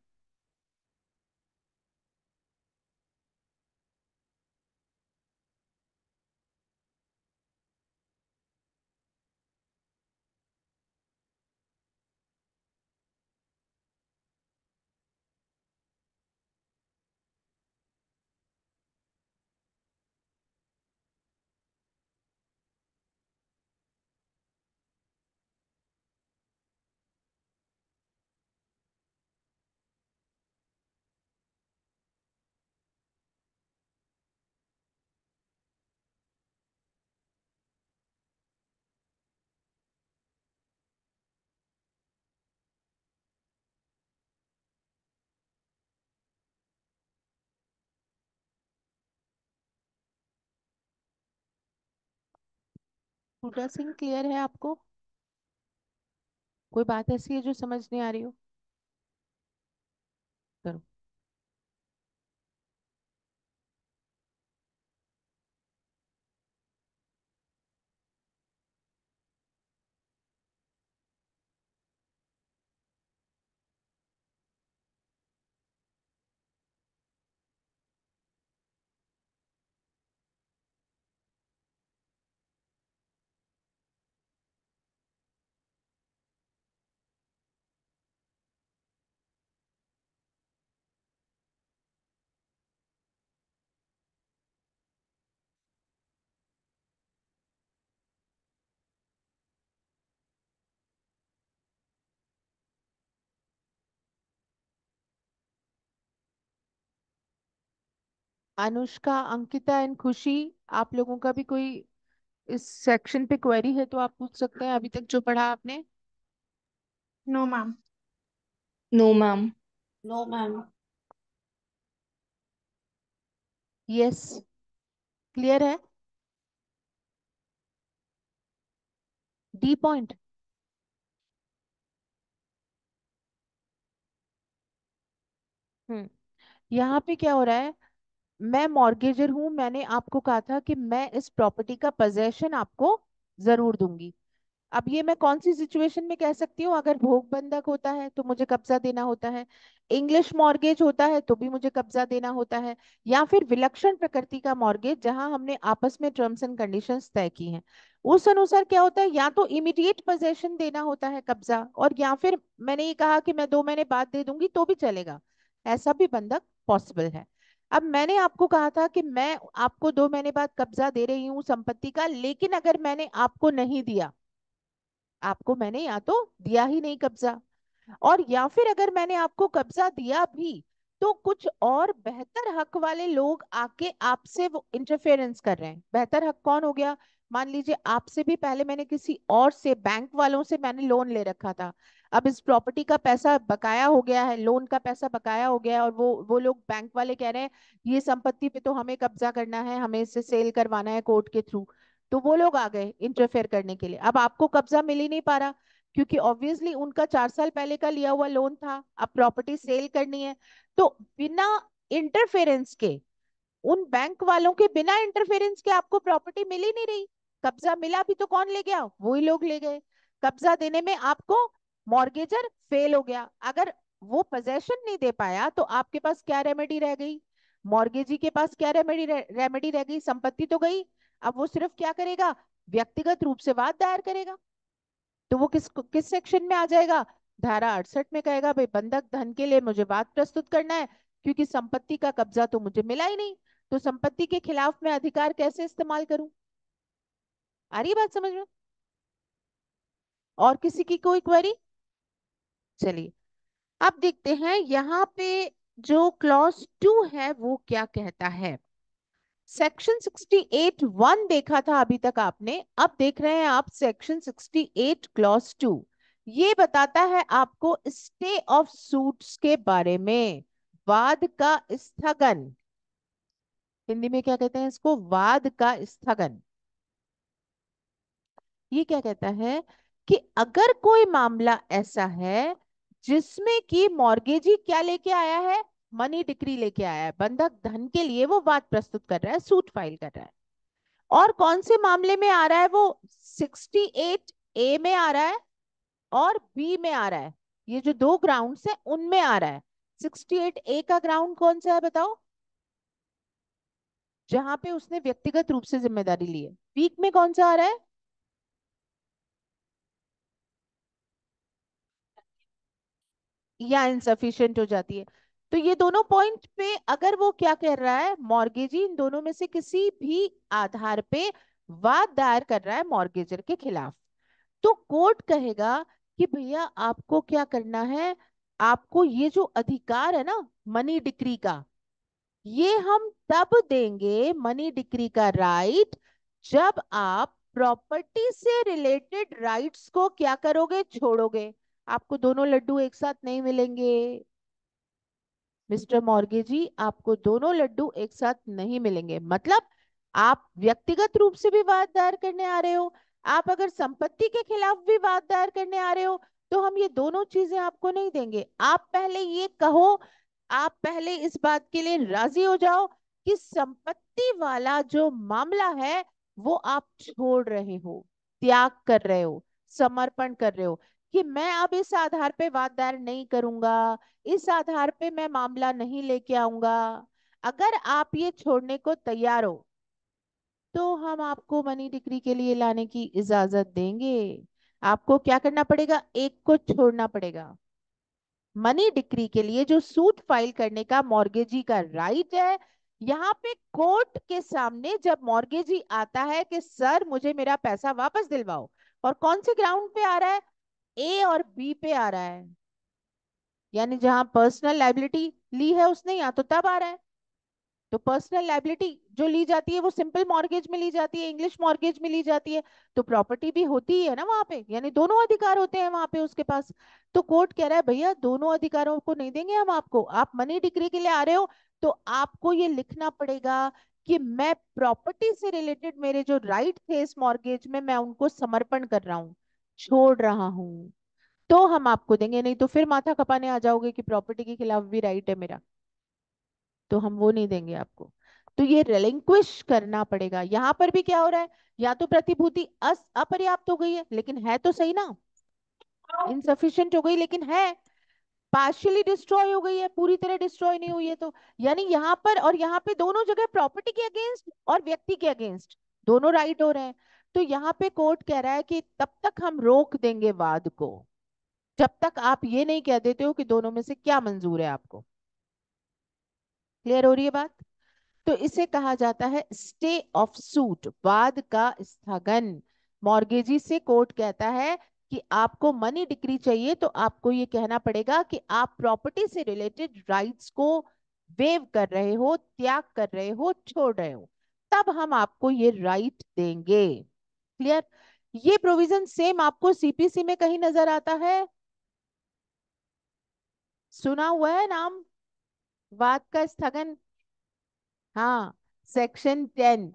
S1: पूरा सिंह क्लियर है आपको? कोई बात ऐसी है जो समझ नहीं आ रही हो? करो। अनुष्का, अंकिता एंड खुशी, आप लोगों का भी कोई इस सेक्शन पे क्वेरी है तो आप पूछ सकते हैं, अभी तक जो पढ़ा आपने।
S2: No ma'am.
S3: No ma'am.
S4: No ma'am.
S1: Yes, clear है। D point. यहाँ पे क्या हो रहा है? मैं मॉर्गेजर हूं, मैंने आपको कहा था कि मैं इस प्रॉपर्टी का पोजेशन आपको जरूर दूंगी। अब ये मैं कौन सी सिचुएशन में कह सकती हूँ? अगर भोग बंधक होता है तो मुझे कब्जा देना होता है, इंग्लिश मॉर्गेज होता है तो भी मुझे कब्जा देना होता है, या फिर विलक्षण प्रकृति का मॉर्गेज जहां हमने आपस में टर्म्स एंड कंडीशंस तय की हैं, उस अनुसार क्या होता है? या तो इमीडिएट पोजेशन देना होता है कब्जा, और या फिर मैंने ये कहा कि मैं 2 महीने बाद दे दूंगी तो भी चलेगा। ऐसा भी बंधक पॉसिबल है। अब मैंने आपको कहा था कि मैं आपको 2 महीने बाद कब्जा दे रही हूँ संपत्ति का, लेकिन अगर मैंने आपको नहीं दिया, आपको मैंने या तो दिया ही नहीं कब्जा, और या फिर अगर मैंने आपको कब्जा दिया भी तो कुछ और बेहतर हक वाले लोग आके आपसे वो इंटरफेरेंस कर रहे हैं। बेहतर हक कौन हो गया? मान लीजिए आपसे भी पहले मैंने किसी और से, बैंक वालों से मैंने लोन ले रखा था, अब इस प्रॉपर्टी का पैसा बकाया हो गया है, लोन का पैसा बकाया हो गया है, और वो लोग बैंक वाले कह रहे हैं ये संपत्ति पे तो हमें कब्जा करना है, हमें इसे सेल करवाना है कोर्ट के थ्रू। तो वो लोग आ गए इंटरफेयर करने के लिए। अब आपको कब्जा मिल ही नहीं पा रहा, क्योंकि ऑब्वियसली उनका 4 साल पहले का लिया हुआ लोन था, अब प्रॉपर्टी सेल करनी है। तो बिना इंटरफेरेंस के, उन बैंक वालों के बिना इंटरफेरेंस के आपको प्रॉपर्टी मिल ही नहीं रही। कब्जा मिला भी तो कौन ले गया? वही लोग ले गए। कब्जा देने में आपको मॉर्गेजर फेल हो गया। अगर वो पोजेशन नहीं दे पाया तो आपके पास क्या रेमेडी रह गई? मॉर्गेजी के पास क्या रेमेडी रह गई? संपत्ति तो गई। अब वो सिर्फ क्या करेगा? व्यक्तिगत रूप से वाद दायर करेगा। तो वो किस सेक्शन में आ जाएगा? धारा 68 में कहेगा भाई बंधक धन के लिए मुझे वाद प्रस्तुत करना है, क्योंकि संपत्ति का कब्जा तो मुझे मिला ही नहीं। तो संपत्ति के खिलाफ मैं अधिकार कैसे इस्तेमाल करूं? आ रही है बात समझ में? और किसी की कोई क्वेरी? चलिए, अब देखते हैं यहाँ पे जो क्लॉज 2 है वो क्या कहता है। सेक्शन 68(1) देखा था अभी तक आपने, अब देख रहे हैं आप सेक्शन 68 क्लॉज 2। ये बताता है आपको स्टे ऑफ सूट्स के बारे में, वाद का स्थगन। हिंदी में क्या कहते हैं इसको? वाद का स्थगन। ये क्या कहता है कि अगर कोई मामला ऐसा है जिसमें कि मॉर्गेजी क्या लेके आया है? मनी डिक्री लेके आया है, बंधक धन के लिए वो वाद प्रस्तुत कर रहा है, सूट फाइल कर रहा है। और कौन से मामले में आ रहा है वो? 68A में आ रहा है और बी में आ रहा है। ये जो दो ग्राउंड्स है उनमें आ रहा है। 68A का ग्राउंड कौन सा है बताओ, जहां पे उसने व्यक्तिगत रूप से जिम्मेदारी ली है। वीक में कौन सा आ रहा है, या इनसफिशिएंट हो जाती है। तो ये दोनों पॉइंट पे अगर वो क्या कह रहा है, मॉर्गेजी इन दोनों में से किसी भी आधार पे वाद दायर कर रहा है मॉर्गेजर के खिलाफ, तो कोर्ट कहेगा कि भैया आपको क्या करना है, आपको ये जो अधिकार है ना मनी डिक्री का, ये हम तब देंगे, मनी डिक्री का राइट, जब आप प्रॉपर्टी से रिलेटेड राइट्स को क्या करोगे, छोड़ोगे। आपको दोनों लड्डू एक साथ नहीं मिलेंगे मिस्टर मॉर्गेजी, आपको दोनों लड्डू एक साथ नहीं मिलेंगे। मतलब आप व्यक्तिगत रूप से भी वाद दायर करने आ रहे हो, आप अगर संपत्ति के खिलाफ भी वाद दायर करने आ रहे हो, तो हम ये दोनों चीजें आपको नहीं देंगे। आप पहले ये कहो, आप पहले इस बात के लिए राजी हो जाओ कि संपत्ति वाला जो मामला है वो आप छोड़ रहे हो, त्याग कर रहे हो, समर्पण कर रहे हो, कि मैं अब इस आधार पे वाद दायर नहीं करूंगा, इस आधार पे मैं मामला नहीं लेके आऊंगा। अगर आप ये छोड़ने को तैयार हो तो हम आपको मनी डिक्री के लिए लाने की इजाजत देंगे। आपको क्या करना पड़ेगा, एक को छोड़ना पड़ेगा। मनी डिक्री के लिए जो सूट फाइल करने का मॉर्गेजी का राइट है, यहाँ पे कोर्ट के सामने जब मॉर्गेजी आता है कि सर मुझे मेरा पैसा वापस दिलवाओ, और कौन से ग्राउंड पे आ रहा है, ए और बी पे आ रहा है, यानी जहां पर्सनल लाइबिलिटी ली है उसने, या तो तब आ रहा है। तो पर्सनल लाइबिलिटी जो ली जाती है वो सिंपल मॉर्गेज में ली जाती है, इंग्लिश मॉर्गेज में ली जाती है, तो प्रॉपर्टी भी होती ही है ना वहां पे, यानी दोनों अधिकार होते हैं वहां पे उसके पास। तो कोर्ट कह रहा है भैया दोनों अधिकारों को नहीं देंगे हम आपको, आप मनी डिक्री के लिए आ रहे हो तो आपको ये लिखना पड़ेगा कि मैं प्रॉपर्टी से रिलेटेड मेरे जो राइट थे इस मॉर्गेज में, मैं उनको समर्पण कर रहा हूँ, छोड़ रहा हूँ, तो हम आपको देंगे। नहीं तो फिर माथा खपाने आ जाओगे कि प्रॉपर्टी के खिलाफ भी राइट है मेरा, तो हम वो नहीं देंगे आपको। तो ये रिलिंक्विश करना पड़ेगा। यहां पर भी क्या हो रहा है, या तो प्रतिभूति अपर्याप्त हो गई है, लेकिन है तो सही ना, इनसफिशिएंट हो गई लेकिन है, पार्शियली डिस्ट्रॉय हो गई है, पूरी तरह डिस्ट्रॉय नहीं हुई है। तो यानी यहाँ पर और यहाँ पे दोनों जगह प्रॉपर्टी के अगेंस्ट और व्यक्ति के अगेंस्ट दोनों राइट हो रहे हैं। तो यहाँ पे कोर्ट कह रहा है कि तब तक हम रोक देंगे वाद को, जब तक आप ये नहीं कह देते हो कि दोनों में से क्या मंजूर है आपको। क्लियर हो रही है बात। तो इसे कहा जाता है स्टे ऑफ सूट, वाद का स्थगन। मॉर्गेजी से कोर्ट कहता है कि आपको मनी डिक्री चाहिए तो आपको ये कहना पड़ेगा कि आप प्रॉपर्टी से रिलेटेड राइट्स को वेव कर रहे हो, त्याग कर रहे हो, छोड़ रहे हो, तब हम आपको ये राइट देंगे। क्लियर। ये प्रोविजन सेम आपको सीपीसी में कहीं नजर आता है, सुना हुआ है नाम, वाद का स्थगन। हाँ, सेक्शन 10।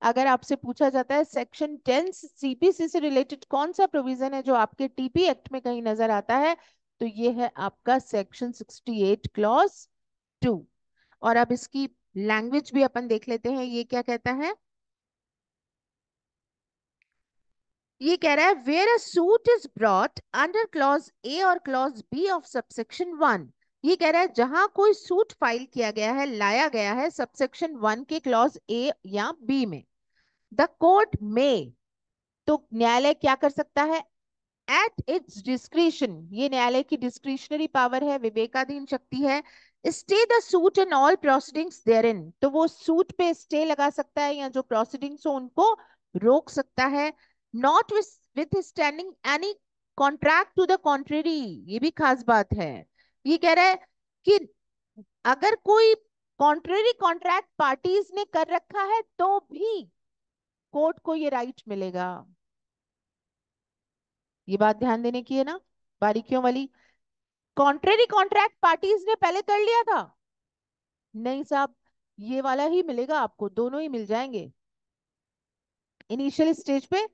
S1: अगर आपसे पूछा जाता है सेक्शन 10 सीपीसी से रिलेटेड कौन सा प्रोविजन है जो आपके टीपी एक्ट में कहीं नजर आता है, तो ये है आपका सेक्शन 68 क्लॉज 2। और अब इसकी लैंग्वेज भी अपन देख लेते हैं, ये क्या कहता है। ये कह रहा है where a suit is brought under clause A or clause B of subsection 1। ये कह रहा है जहां कोई सूट फाइल किया गया है, लाया गया है सबसेक्शन 1 के क्लॉज ए या बी में, द कोर्ट में, तो न्यायालय क्या कर सकता है, एट इट्स डिस्क्रिशन, ये न्यायालय की डिस्क्रिशनरी पावर है, विवेकाधीन शक्ति है, stay the suit and all proceedings therein, तो वो सूट पे स्टे लगा सकता है या जो प्रोसीडिंग्स हो उनको रोक सकता है। Notwithstanding any contract to the contrary, ये भी खास बात है। ये कह रहा है कि अगर कोई कॉन्ट्रेरी कॉन्ट्रैक्ट पार्टीज ने कर रखा है तो भी कोर्ट को ये राइट मिलेगा। ये बात ध्यान देने की है ना, बारीकियों वाली। कॉन्ट्रेरी कॉन्ट्रैक्ट पार्टीज ने पहले कर लिया था, नहीं साहब, ये वाला ही मिलेगा आपको, दोनों ही मिल जाएंगे। इनिशियल स्टेज पे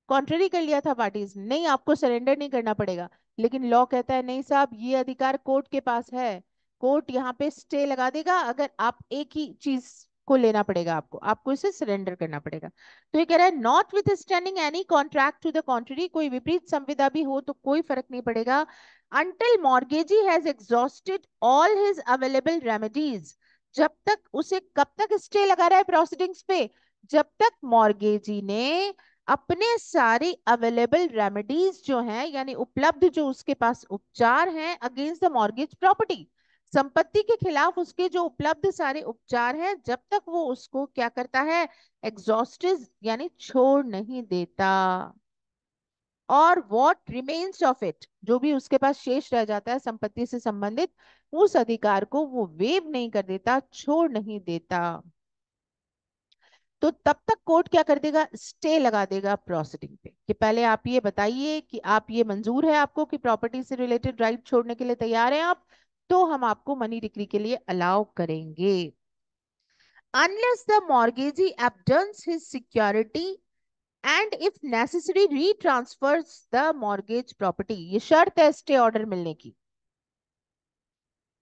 S1: कॉन्ट्रेरी कर लिया था पार्टीज, नहीं आपको सरेंडर नहीं करना पड़ेगा, लेकिन लॉ कहता है नहीं साहब ये अधिकार कोर्ट के पास है, कोर्ट यहाँ पे स्टे लगा देगा अगर आप एक ही चीज को लेना पड़ेगा, आपको इसे सरेंडर करना पड़ेगा। तो ये कह रहा है notwithstanding any contract to the contrary, कोई विपरीत संविदा भी हो तो कोई फर्क नहीं पड़ेगा, until mortgagee has exhausted all his available remedies, जब तक उसे, कब तक स्टे लगा रहा है प्रोसीडिंग्स पे, जब तक मॉर्गेजी ने अपने सारे अवेलेबल रेमेडीज जो हैं, यानी उपलब्ध जो उसके पास उपचार हैं अगेंस्ट द मॉर्गेज प्रॉपर्टी, संपत्ति के खिलाफ उसके जो उपलब्ध सारे उपचार हैं, जब तक वो उसको क्या करता है, एग्जॉस्टिव यानी छोड़ नहीं देता। और व्हाट रिमेन्स ऑफ इट, जो भी उसके पास शेष रह जाता है संपत्ति से संबंधित, उस अधिकार को वो वेव नहीं कर देता, छोड़ नहीं देता। तो तब तक कोर्ट क्या कर देगा, स्टे लगा देगा प्रोसीडिंग पे, कि पहले आप ये बताइए कि आप ये मंजूर है आपको कि प्रॉपर्टी से रिलेटेड राइट छोड़ने के लिए तैयार हैं आप, तो हम आपको मनी डिक्री के लिए अलाउ करेंगे। Unless the mortgagee abandons his security and if necessary retransfers the mortgage property, ये शर्त है स्टे ऑर्डर मिलने की,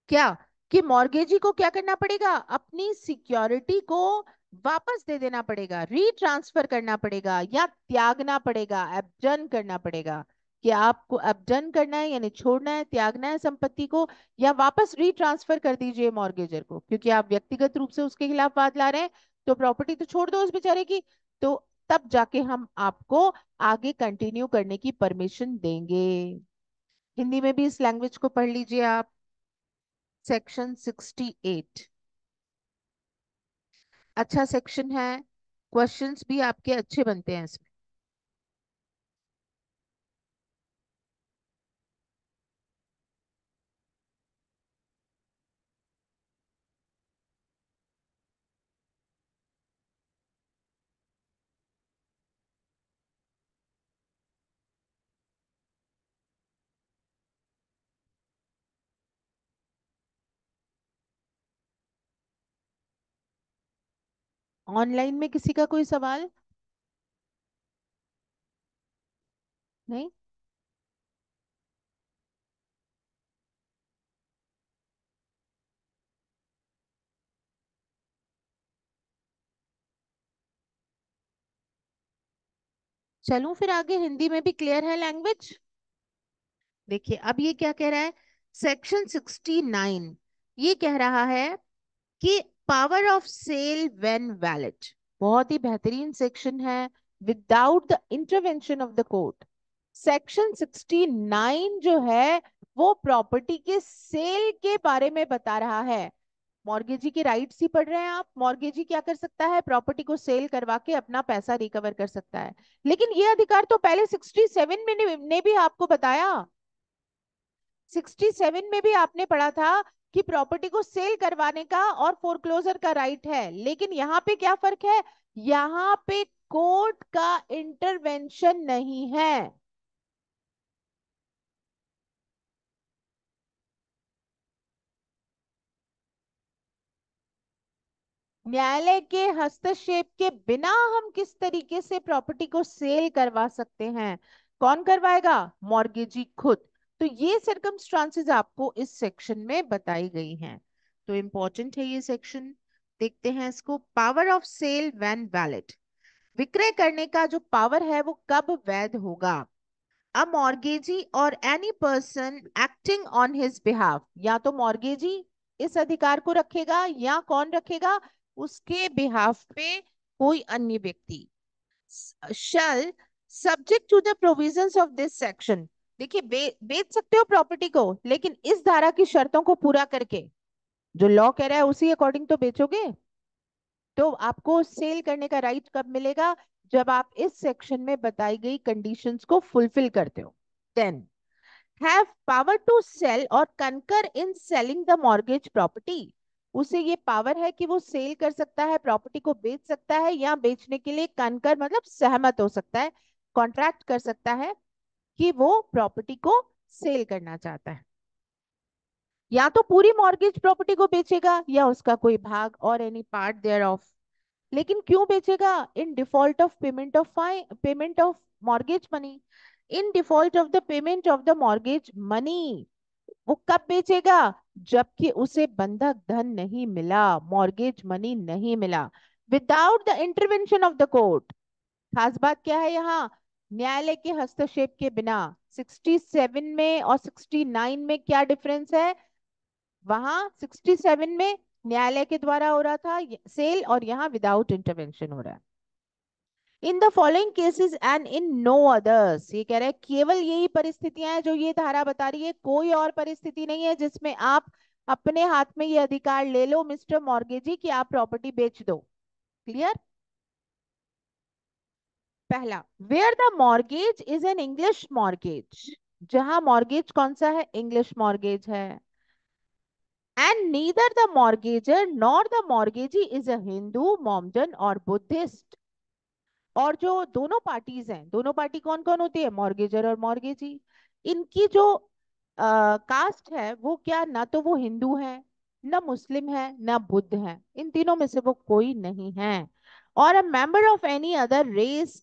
S1: क्या, कि मॉर्गेजी को क्या करना पड़ेगा, अपनी सिक्योरिटी को वापस दे देना पड़ेगा, रीट्रांसफर करना पड़ेगा या त्यागना पड़ेगा, एब्जन करना पड़ेगा, कि आपको एब्जन करना है यानी छोड़ना है, त्यागना है संपत्ति को, या वापस रीट्रांसफर कर दीजिए मॉर्गेजर को, क्योंकि आप व्यक्तिगत रूप से उसके खिलाफ वाद ला रहे हैं, तो प्रॉपर्टी तो छोड़ दो उस बेचारे की, तो तब जाके हम आपको आगे कंटिन्यू करने की परमिशन देंगे। हिंदी में भी इस लैंग्वेज को पढ़ लीजिए आप, सेक्शन 68, अच्छा सेक्शन है, क्वेश्चंस भी आपके अच्छे बनते हैं इसमें। ऑनलाइन में किसी का कोई सवाल नहीं? चलूं फिर आगे, हिंदी में भी क्लियर है लैंग्वेज? देखिए अब ये क्या कह रहा है, सेक्शन 69 ये कह रहा है कि power of sale when valid, बहुत ही बेहतरीन सेक्शन है, without the intervention of the court. Section 69 जो है वो प्रॉपर्टी के सेल के बारे में बता रहा है। मॉर्गेजी के राइट्स ही पढ़ रहे हैं आप, मॉर्गेजी क्या कर सकता है, प्रॉपर्टी को सेल करवा के अपना पैसा रिकवर कर सकता है, लेकिन ये अधिकार तो पहले 67 में ने भी आपको बताया, 67 में भी आपने पढ़ा था कि प्रॉपर्टी को सेल करवाने का और फोरक्लोजर का राइट है, लेकिन यहाँ पे क्या फर्क है, यहाँ पे कोर्ट का इंटरवेंशन नहीं है। न्यायालय के हस्तक्षेप के बिना हम किस तरीके से प्रॉपर्टी को सेल करवा सकते हैं, कौन करवाएगा, मॉर्गेजी खुद। तो ये सर्कमस्टांसेस आपको इस सेक्शन में बताई गई हैं, तो इंपॉर्टेंट है ये सेक्शन। देखते हैं इसको, power of sale when valid, विक्रय करने का जो पावर है वो कब वैध होगा, अ मॉर्गेजी और any person acting on his behalf, या तो मॉर्गेजी इस अधिकार को रखेगा या कौन रखेगा, उसके बिहाफ पे कोई अन्य व्यक्ति, shall subject to the provisions of this section. देखिए बेच सकते हो प्रॉपर्टी को, लेकिन इस धारा की शर्तों को पूरा करके, जो लॉ कह रहा है उसी अकॉर्डिंग तो बेचोगे। तो आपको सेल करने का राइट कब मिलेगा, जब आप इस सेक्शन में बताई गई कंडीशंस को फुलफिल करते हो। Then have power to cell or concur in selling the mortgage property, उसे ये पावर है कि वो सेल कर सकता है, प्रॉपर्टी को बेच सकता है, या बेचने के लिए कंकर मतलब सहमत हो सकता है, कॉन्ट्रैक्ट कर सकता है कि वो प्रॉपर्टी को सेल करना चाहता है, या तो पूरी मॉर्गेज प्रॉपर्टी को बेचेगा या उसका कोई भाग और एनी पार्ट देयर ऑफ। लेकिन क्यों बेचेगा, in default of payment of mortgage money, in default of the payment of the mortgage money, वो कब बेचेगा? जबकि उसे बंधक धन नहीं मिला, मॉर्गेज मनी नहीं मिला, without the intervention of the court. खास बात क्या है यहाँ? न्यायालय के हस्तक्षेप के बिना। 67 में और 69 में क्या डिफरेंस है? वहां 67 में न्यायालय के द्वारा हो रहा था सेल, और यहाँ विदाउट इंटरवेंशन हो रहा है। In the following cases and in no others, ये कह रहे हैं केवल यही परिस्थितियां हैं जो ये धारा बता रही है, कोई और परिस्थिति नहीं है जिसमें आप अपने हाथ में ये अधिकार ले लो मिस्टर मॉर्गेजी कि आप प्रॉपर्टी बेच दो। क्लियर? पहला, where the mortgage is an English mortgage, जहां मॉर्गेज कौन सा है? इंग्लिश मॉर्गेज है। And neither the mortgagor nor the mortgagee is a Hindu, Mohammedan or Buddhist. और जो दोनों पार्टीज हैं, दोनों पार्टी कौन कौन होती है? Mortgagor or mortgagee. इनकी जो कास्ट है वो क्या, ना तो वो हिंदू है, ना मुस्लिम है, ना बुद्ध है, इन तीनों में से वो कोई नहीं है। Or a member of any other race,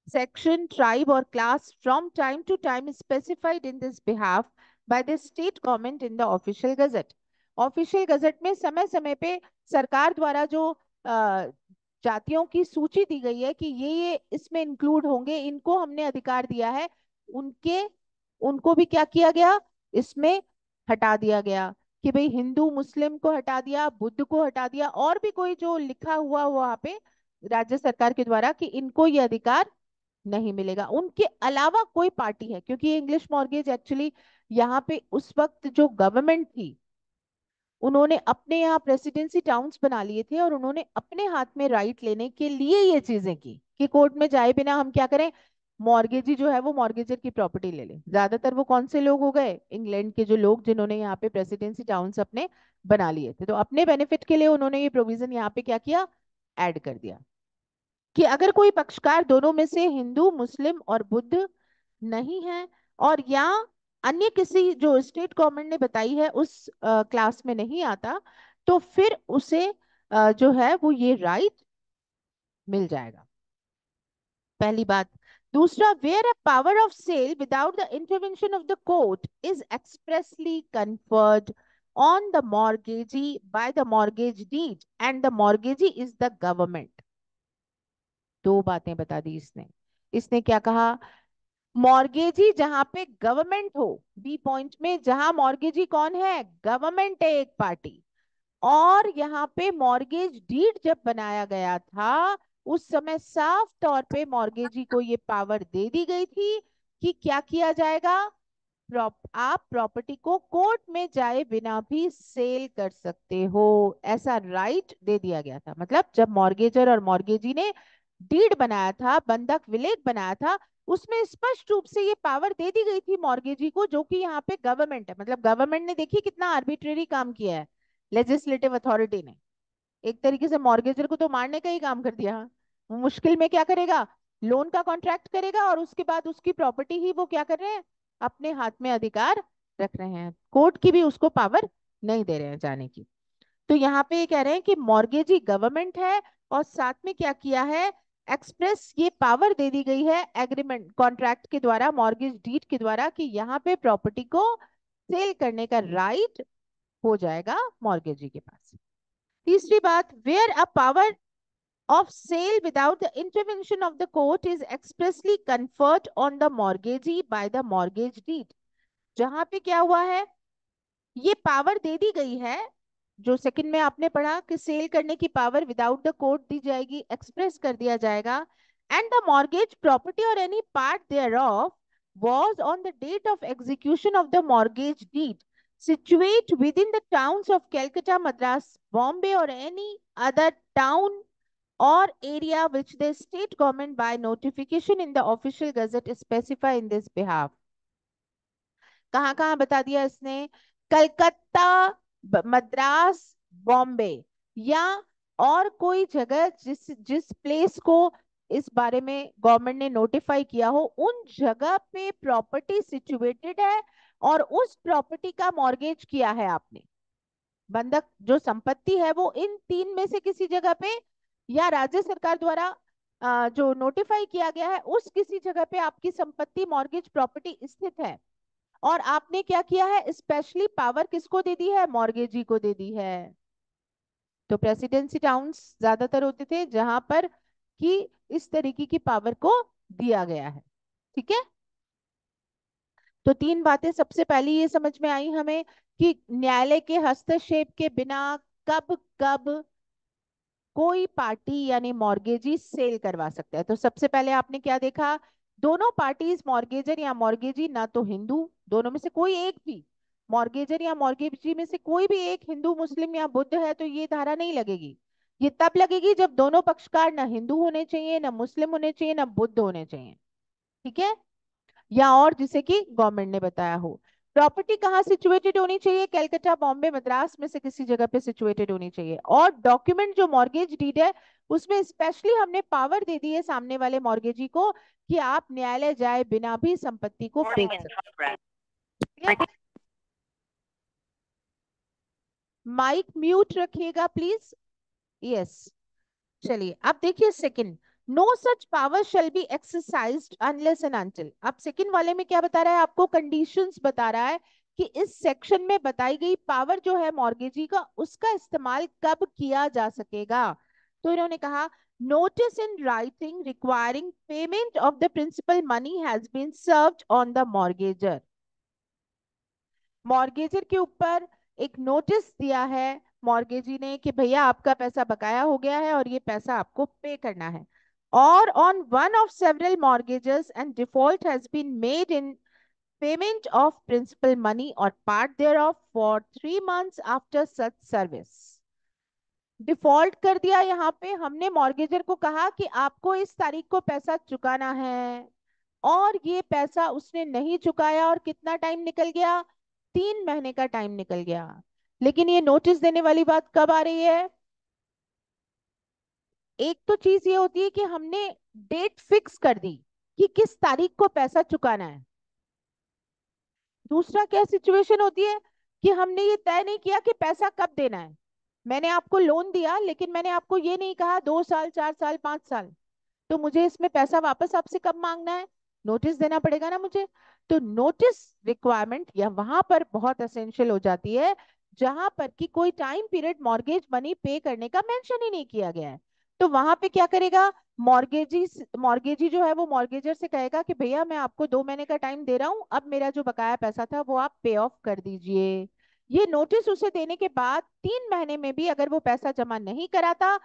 S1: section, tribe or class from time to time specified in this behalf by the state government in the official gazette. Official gazette में समय समय पे सरकार द्वारा जो जातियों की सूची दी गई है कि ये इसमें इंक्लूड होंगे, इनको हमने अधिकार दिया है, उनके उनको भी क्या किया गया? इसमें हटा दिया गया। कि भाई हिंदू मुस्लिम को हटा दिया, बुद्ध को हटा दिया, और भी कोई जो लिखा हुआ वहां पे राज्य सरकार के द्वारा कि इनको ये अधिकार नहीं मिलेगा। उनके अलावा कोई पार्टी है, क्योंकि ये इंग्लिश मॉर्गेज एक्चुअली यहाँ पे उस वक्त जो गवर्नमेंट थी उन्होंने अपने यहाँ प्रेसिडेंसी टाउन्स बना लिए थे, और उन्होंने अपने हाथ में राइट लेने के लिए ये चीजें की कि कोर्ट में जाए बिना हम क्या करें, मॉर्गेजी जो है वो मॉर्गेजर की प्रॉपर्टी ले ले। ज्यादातर वो कौन से लोग हो गए? इंग्लैंड के जो लोग जिन्होंने यहाँ पे प्रेसिडेंसी टाउन्स अपने बना लिए थे, तो अपने बेनिफिट के लिए उन्होंने ये प्रोविजन यहाँ पे क्या किया? ऐड कर दिया कि अगर कोई पक्षकार दोनों में से हिंदू, मुस्लिम और बुद्ध नहीं है, और या अन्य किसी जो स्टेट गवर्नमेंट ने बताई है उस क्लास में नहीं आता, तो फिर उसे जो है वो ये राइट मिल जाएगा। पहली बात। दूसरा, where a power of sale without the intervention of the court is expressly conferred on the mortgagee by the mortgage deed and the mortgagee is the government. दो बातें बता दी इसने। इसने क्या कहा? मॉर्गेजी जहां पे गवर्नमेंट हो, बी पॉइंट में, जहां मॉर्गेजी कौन है? गवर्नमेंट है, एक पार्टी। और यहाँ पे मॉर्गेज डीड जब बनाया गया था उस समय साफ तौर पे मॉर्गेजी को ये पावर दे दी गई थी कि क्या किया जाएगा? आप प्रॉपर्टी को कोर्ट में जाए बिना भी सेल कर सकते हो, ऐसा राइट दे दिया गया था। मतलब जब मॉर्गेजर और मॉर्गेजी ने डीड बनाया था, बंधक विलेख बनाया था, उसमें स्पष्ट रूप से ये पावर दे दी गई थी मॉर्गेजी को, जो कि यहाँ पे गवर्नमेंट है। मतलब गवर्नमेंट ने देखिए कितना आर्बिट्रेरी काम किया है लेजिस्लेटिव अथॉरिटी ने। एक तरीके से मॉर्गेजर को तो मारने का ही काम कर दिया। वो मुश्किल में क्या करेगा? लोन का कॉन्ट्रैक्ट करेगा, और उसके बाद उसकी प्रॉपर्टी ही वो क्या कर रहे हैं? अपने हाथ में अधिकार रख रहे हैं, कोर्ट की भी उसको पावर नहीं दे रहे हैं जाने की। तो यहाँ पे ये कह रहे हैं कि मॉर्गेजी गवर्नमेंट है, और साथ में क्या किया है? एक्सप्रेस ये पावर दे दी गई है एग्रीमेंट कॉन्ट्रैक्ट के द्वारा, मॉर्गेज डीड के द्वारा, कि यहाँ पे प्रॉपर्टी को सेल करने का राइट हो जाएगा मॉर्गेजी के पास। तीसरी बात, where a power of sale without the intervention of the court is expressly conferred on the mortgagee by the mortgage deed। जहां पे क्या हुआ है? ये पावर दे दी गई है, जो सेकंड में आपने पढ़ा कि सेल करने की पावर विदाउट द कोर्ट दी जाएगी, एक्सप्रेस कर दिया जाएगा। And the mortgage property or any part there of was on the date of execution of the mortgage deed situate within the towns of Calcutta, Madras, Bombay or any other town or area which the state government by notification in the official gazette specify in this behalf। कहाँ कहाँ बता दिया इसने? कलकत्ता, मद्रास, बॉम्बे, या और कोई जगह जिस जिस प्लेस को इस बारे में गवर्नमेंट ने नोटिफाई किया हो, उन जगह पे प्रॉपर्टी सिचुएटेड है, और उस प्रॉपर्टी का मॉर्गेज किया है आपने। बंधक जो संपत्ति है वो इन तीन में से किसी जगह पे, या राज्य सरकार द्वारा जो नोटिफाई किया गया है उस किसी जगह पे आपकी संपत्ति मॉर्गेज प्रॉपर्टी स्थित है, और आपने क्या किया है, स्पेशली पावर किसको दे दी है, मॉर्गेजी को दे दी है। तो प्रेसिडेंसी टाउन्स ज्यादातर होते थे जहां पर कि इस तरीके की पावर को दिया गया है। ठीक है, तो तीन बातें सबसे पहली ये समझ में आई हमें कि न्यायालय के हस्तक्षेप के बिना कब कब कोई पार्टी यानी मॉर्गेजी सेल करवा सकता है। तो सबसे पहले आपने क्या देखा, दोनों पार्टीज मॉर्गेजर या मॉर्गेजी ना तो हिंदू, दोनों में से कोई एक भी मॉर्गेजर या मॉर्गेजी में से कोई भी एक हिंदू मुस्लिम या बुद्ध है तो ये धारा नहीं लगेगी। ये तब लगेगी जब दोनों पक्षकार ना हिंदू होने चाहिए, ना मुस्लिम होने चाहिए, ना बुद्ध होने चाहिए। ठीक है, या और जिसे कि गवर्नमेंट ने बताया हो। प्रॉपर्टी कहाँ सिचुएटेड होनी चाहिए, कलकत्ता बॉम्बे मद्रास में से किसी जगह पे सिचुएटेड होनी चाहिए। और डॉक्यूमेंट जो मॉर्गेज डीड है उसमें स्पेशली हमने पावर दे दी है सामने वाले मॉर्गेजी को कि आप न्यायालय जाए बिना भी संपत्ति को बेच सकते हैं। माइक म्यूट रखिएगा प्लीज। यस, चलिए अब देखिए second, no such power shall be exercised unless and until. अब सेकंड वाले में क्या बता रहा है, आपको कंडीशंस बता रहा है कि इस सेक्शन में बताई गई पावर जो है मॉर्गेजी का उसका इस्तेमाल कब किया जा सकेगा। तो इन्होंने कहा notice in writing requiring payment of the principal money has been served on the mortgagor. Mortgagor के ऊपर एक नोटिस दिया है मॉर्गेजी ने कि भैया आपका पैसा बकाया हो गया है और ये पैसा आपको पे करना है। Or on one of several mortgages and default has been made in payment of principal money or part there for फॉर 3 months after such service. Default कर दिया, यहाँ पे हमने मॉर्गेजर को कहा कि आपको इस तारीख को पैसा चुकाना है और ये पैसा उसने नहीं चुकाया और कितना टाइम निकल गया, 3 महीने का टाइम निकल गया। लेकिन ये नोटिस देने वाली बात कब आ रही है, एक तो चीज ये होती है कि हमने डेट फिक्स कर दी कि किस तारीख को पैसा चुकाना है। दूसरा क्या सिचुएशन होती है कि हमने ये तय नहीं किया कि पैसा कब देना है। मैंने आपको लोन दिया लेकिन मैंने आपको ये नहीं कहा 2 साल 4 साल 5 साल, तो मुझे इसमें पैसा वापस आपसे कब मांगना है, नोटिस देना पड़ेगा ना मुझे। तो नोटिस रिक्वायरमेंट या वहां पर बहुत एसेंशियल हो जाती है जहां पर कि कोई टाइम पीरियड मॉर्गेज मनी पे करने का मेंशन ही नहीं किया गया है। तो वहां पे क्या करेगा मॉर्गेजी, मॉर्गेजी जो है वो मॉर्गेजर से कहेगा कि भैया मैं आपको 2 महीने का टाइम दे रहा हूं, अब मेरा जो बकाया पैसा था वो आप पे ऑफ कर दीजिए। ये नोटिस उसे देने के बाद 3 महीने में भी अगर वो पैसा जमा नहीं कराता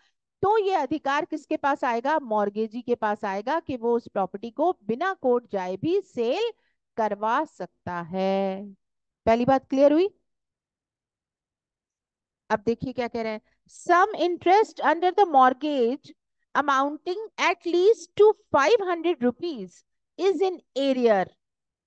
S1: तो ये अधिकार किसके पास आएगा, मॉर्गेजी के पास आएगा कि वो उस प्रॉपर्टी को बिना कोर्ट जाए भी सेल करवा सकता है। पहली बात क्लियर हुई। अब देखिए क्या कह रहे हैं, some interest under the mortgage amounting at least to 500 rupees is in arrear.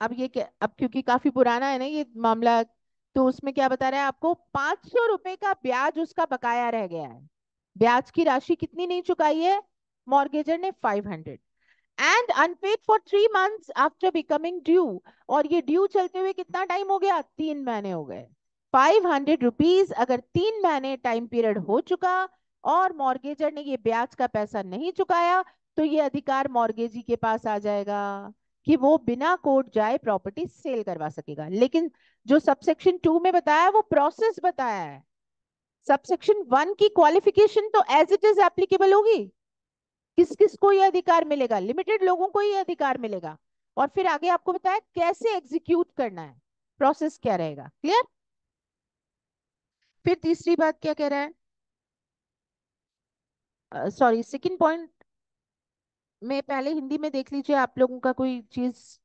S1: अब ये क्या, अब क्योंकि काफी पुराना है ना ये मामला, तो उसमें क्या बता रहा है आपको, 500 रुपए का ब्याज उसका बकाया रह गया है। ब्याज की राशि कितनी नहीं चुकाई है मॉर्गेजर ने, 500। And unpaid for 3 months after becoming due, और ये ड्यू चलते हुए कितना टाइम हो गया, 3 महीने हो गए। 500 रुपीज अगर 3 महीने टाइम पीरियड हो चुका और मॉर्गेजर ने ये ब्याज का पैसा नहीं चुकाया तो ये अधिकार मॉर्गेजी के पास आ जाएगा कि वो बिना कोर्ट जाए प्रॉपर्टी सेल करवा सकेगा। लेकिन जो सबसेक्शन 2 में बताया है वो प्रोसेस बताया है, सबसेक्शन 1 की क्वालिफिकेशन तो एज इट इज एप्लीकेबल होगी। किस किस को ये अधिकार मिलेगा, लिमिटेड लोगों को ये अधिकार मिलेगा। और फिर आगे आपको बताया कैसे एग्जीक्यूट करना है, प्रोसेस क्या रहेगा, क्लियर। फिर तीसरी बात क्या कह रहा है, सॉरी सेकंड पॉइंट में पहले हिंदी में देख लीजिए, आप लोगों का कोई चीज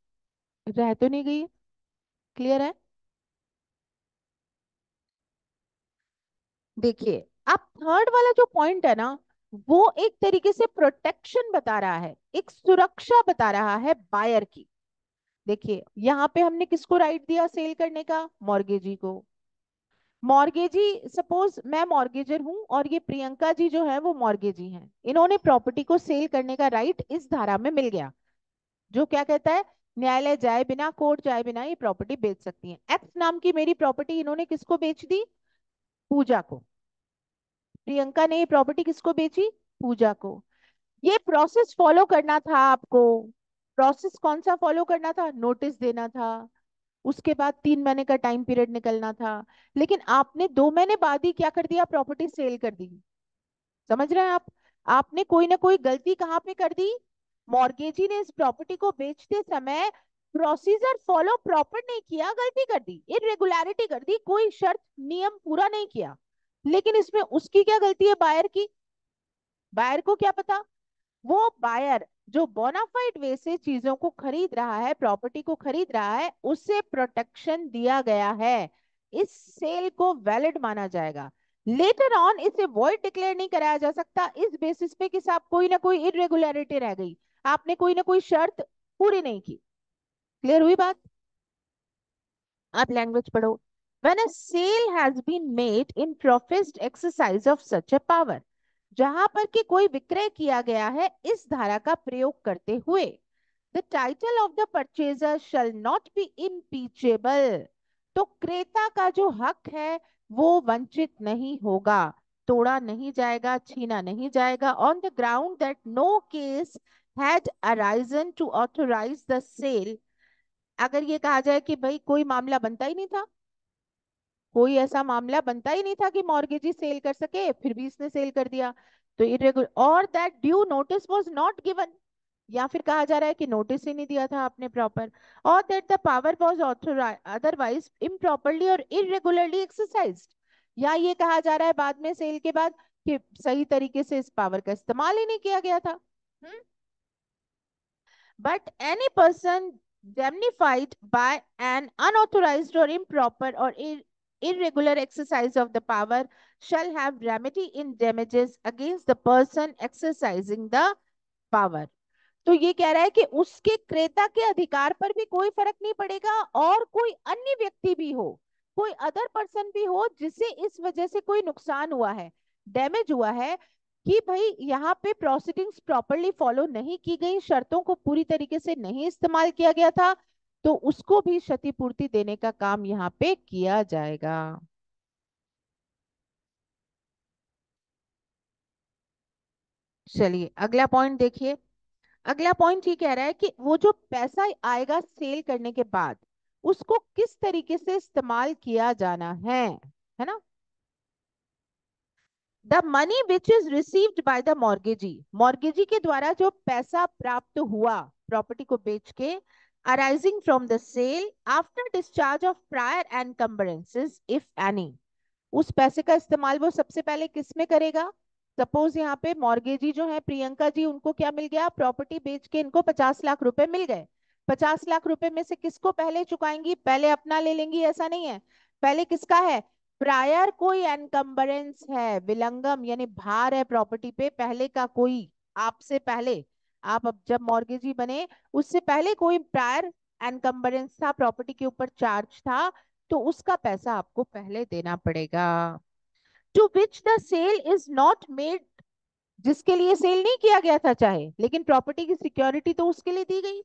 S1: रह तो नहीं गई, क्लियर है। देखिए अब थर्ड वाला जो पॉइंट है ना वो एक तरीके से प्रोटेक्शन बता रहा है, एक सुरक्षा बता रहा है बायर की। देखिए यहाँ पे हमने किसको राइट दिया सेल करने का, मॉर्गेजी को। मॉर्गेजी, सपोज मैं मॉर्गेजर हूं और ये प्रियंका जी जो है वो मॉर्गेजी हैं, इन्होंने प्रॉपर्टी को सेल करने का राइट इस धारा में मिल गया जो क्या कहता है न्यायालय जाए बिना कोर्ट जाए बिना ये प्रॉपर्टी बेच सकती हैं। एक्स नाम की मेरी प्रॉपर्टी इन्होंने किसको बेच दी, पूजा को। प्रियंका ने ये प्रॉपर्टी किसको बेची, पूजा को। ये प्रोसेस फॉलो करना था आपको, प्रोसेस कौन सा फॉलो करना था, नोटिस देना था। उसके बाद 3 महीने का टाइम पीरियड निकलना था, लेकिन आपने 2 महीने बाद ही क्या कर दिया, प्रॉपर्टी सेल कर दी। समझ रहे हैं आप? आपने कोई ना कोई गलती कहाँ पे कर दी, मॉर्गेजी ने इस प्रॉपर्टी को बेचते समय प्रोसीजर फॉलो प्रॉपर नहीं किया, गलती कर दी, इरेगुलरिटी कर दी, कोई शर्त नियम पूरा नहीं किया। लेकिन इसमें उसकी क्या गलती है, बायर की? बायर को क्या पता? वो बायर जो बोनाफाइड वे से चीजों को खरीद रहा है, प्रॉपर्टी को खरीद रहा है, उसे प्रोटेक्शन दिया गया है, इस सेल को वैलिड माना जाएगा। लेटर ऑन इसे वॉइड डिक्लेयर नहीं कराया जा सकता इस बेसिस पे कि साहब कोई ना कोई इरेगुलरिटी रह गई, आपने कोई ना कोई शर्त पूरी नहीं की। क्लियर हुई बात? आप लैंग्वेज पढ़ो। When a sale has been made in professed exercise of such a power, जहां पर कि कोई विक्रय किया गया है इस धारा का प्रयोग करते हुए, the title of the purchaser shall not be impeachable, तो क्रेता का जो हक है वो वंचित नहीं होगा, तोड़ा नहीं जाएगा, छीना नहीं जाएगा, on the ground that no case had arisen to authorize the sale। अगर ये कहा जाए कि भाई कोई मामला बनता ही नहीं था, कोई ऐसा मामला बनता ही नहीं था कि मॉर्गेजी सेल कर सके, फिर भी इसने सेल कर दिया, तो इरेगुलर, और that due notice was not given, या फिर कहा जा रहा है कि नोटिस ही नहीं दिया था आपने प्रॉपर, और that the power was otherwise improperly और इरेगुलरली एक्सरसाइज्ड, या ये कहा जा रहा है बाद में सेल के बाद कि सही तरीके से इस पावर का इस्तेमाल ही नहीं किया गया था। But any person damnified by an unauthorized or improper or irregular exercise of the power shall have remedy in damages against the person exercising the power। तो ये कह रहा है कि उसके क्रेता के अधिकार पर भी कोई फर्क नहीं पड़ेगा, और कोई अन्य व्यक्ति भी हो, कोई अदर पर्सन भी हो जिसे इस वजह से कोई नुकसान हुआ है, डैमेज हुआ है, कि भाई यहाँ पे प्रोसीडिंग्स प्रॉपरली फॉलो नहीं की गई, शर्तों को पूरी तरीके से नहीं इस्तेमाल किया गया था, तो उसको भी क्षतिपूर्ति देने का काम यहाँ पे किया जाएगा। चलिए अगला पॉइंट देखिए। अगला पॉइंट ये कह रहा है कि वो जो पैसा आएगा सेल करने के बाद, उसको किस तरीके से इस्तेमाल किया जाना है ना? The money which is received by the mortgagee, mortgagee के द्वारा जो पैसा प्राप्त हुआ प्रॉपर्टी को बेच के, arising from the sale after discharge of prior encumbrances if any, उस पैसे का इस्तेमाल वो सबसे पहले किस में करेगा? सपोज यहाँ पे मॉर्गेजी जो है प्रियंका जी, उनको क्या मिल गया, प्रॉपर्टी बेच के इनको 50 लाख रुपए मिल गए। 50 लाख रुपए में से किसको पहले चुकाएंगी? पहले अपना ले लेंगी, ऐसा नहीं है, पहले किसका है? प्रायर कोई एनकम्बरेंस है, विलंगम यानी भार है प्रॉपर्टी पे पहले का कोई, आपसे पहले, आप अब जब मॉर्गेजी बने उससे पहले कोई प्रायर एनकम्बरेंस था, प्रॉपर्टी के ऊपर चार्ज था, तो उसका पैसा आपको पहले देना पड़ेगा। To which the sale is not made, जिसके लिए सेल नहीं किया गया था चाहे, लेकिन प्रॉपर्टी की सिक्योरिटी तो उसके लिए दी गई।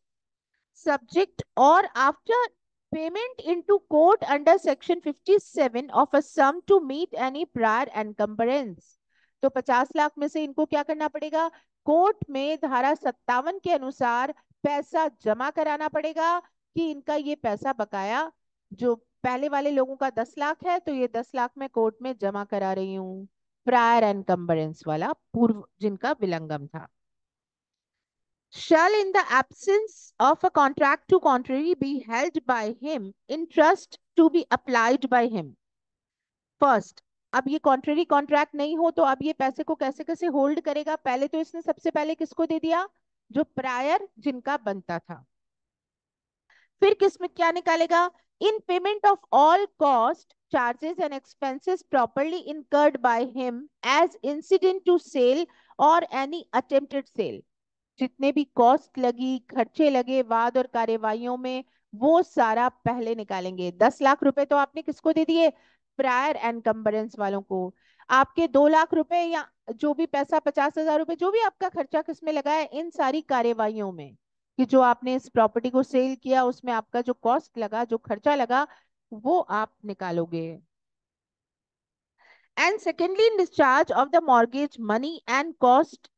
S1: Subject or after payment into court under section 57 of a sum to meet any prior encumbrance, तो 50 लाख में से इनको क्या करना पड़ेगा? कोर्ट में धारा 57 के अनुसार पैसा जमा कराना पड़ेगा, कि इनका ये पैसा बकाया, जो पहले वाले लोगों का 10 लाख है, तो ये 10 लाख मैं कोर्ट में जमा करा रही हूँ, प्रायर एनकम्बरेंस वाला, पूर्व जिनका विलंगम था। Shall in the absence of a contract to contrary be held by him in trust to be applied by him। First, अब ये कॉन्ट्रेरी कॉन्ट्रैक्ट नहीं हो तो अब ये पैसे को कैसे कैसे होल्ड करेगा? पहले तो इसने सबसे पहले किसको दे दिया? जो प्रायर जिनका बनता था। फिर किसमें क्या निकालेगा? In payment of all cost charges and expenses properly incurred by him as incident to cell or any attempted sale, जितने भी कॉस्ट लगी, खर्चे लगे वाद और कार्यवाहियों में, वो सारा पहले निकालेंगे। 10 लाख रुपए तो आपने किसको दे दिए? प्रायर एनकम्बरेंस वालों को। आपके 2 लाख रुपए या जो भी पैसा, 50,000 रुपए, जो भी आपका खर्चा किसमें लगा है इन सारी कार्यवाहियों में, कि जो आपने इस प्रॉपर्टी को सेल किया उसमें आपका जो कॉस्ट लगा, जो खर्चा लगा, वो आप निकालोगे। And secondly in discharge of the mortgage money and cost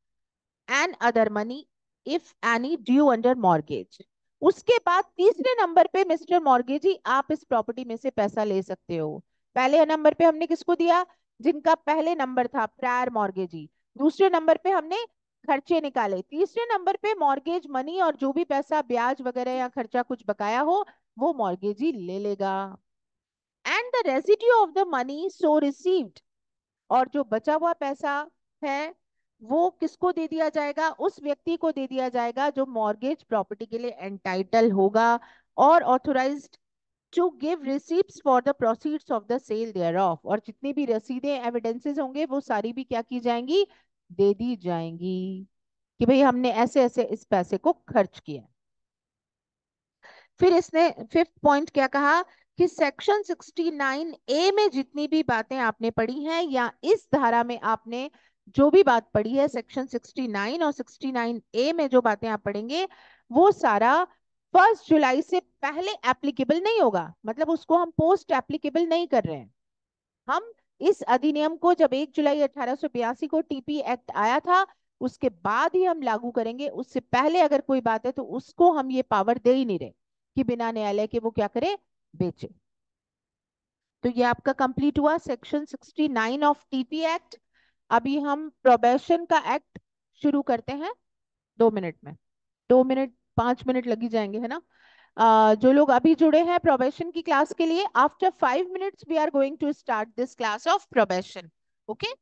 S1: and other money if any due under mortgage, उसके बाद तीसरे नंबर पे मिस्टर मॉर्गेजी आप इस प्रॉपर्टी में से पैसा ले सकते हो। पहले नंबर पे हमने किसको दिया? जिनका पहले नंबर था, प्रायर मॉर्गेजी। दूसरे नंबर पे हमने खर्चे निकाले। तीसरे नंबर पे मॉर्गेज मनी और जो भी पैसा ब्याज वगैरह या खर्चा कुछ बकाया हो वो मॉर्गेजी ले लेगा। And the residue of the money so received, और जो बचा हुआ पैसा है वो किसको दे दिया जाएगा? उस व्यक्ति को दे दिया जाएगा जो मॉर्गेज प्रॉपर्टी के लिए एंटाइटल होगा और authorised to give receipts for the proceeds of the sale thereof. और जितनी भी रसीदें एविडेंसेस होंगे वो सारी भी क्या की जाएंगी? दे दी जाएंगी कि भाई हमने ऐसे ऐसे इस पैसे को खर्च किया। फिर इसने फिफ्थ पॉइंट क्या कहा कि सेक्शन 69A में जितनी भी बातें आपने पढ़ी हैं या इस धारा में आपने जो भी बात पढ़ी है, सेक्शन 69 और 69A में जो बातें आप पढ़ेंगे वो सारा 1 जुलाई से पहले एप्लीकेबल नहीं होगा। मतलब उसको हम पोस्ट एप्लीकेबल नहीं कर रहे हैं। हम इस अधिनियम को जब 1 जुलाई 1882 को टीपी एक्ट आया था उसके बाद ही हम लागू करेंगे। उससे पहले अगर कोई बात है तो उसको हम ये पावर दे ही नहीं रहे कि बिना न्यायालय के वो क्या करे, बेचे। तो ये आपका कंप्लीट हुआ सेक्शन 69 ऑफ टीपी एक्ट। अभी हम प्रोबेशन का एक्ट शुरू करते हैं 2 मिनट में। 2 मिनट 5 मिनट लगी जाएंगे, है ना? जो लोग अभी जुड़े हैं प्रोबेशन की क्लास के लिए, after 5 minutes we are going to start this class of probation. Okay.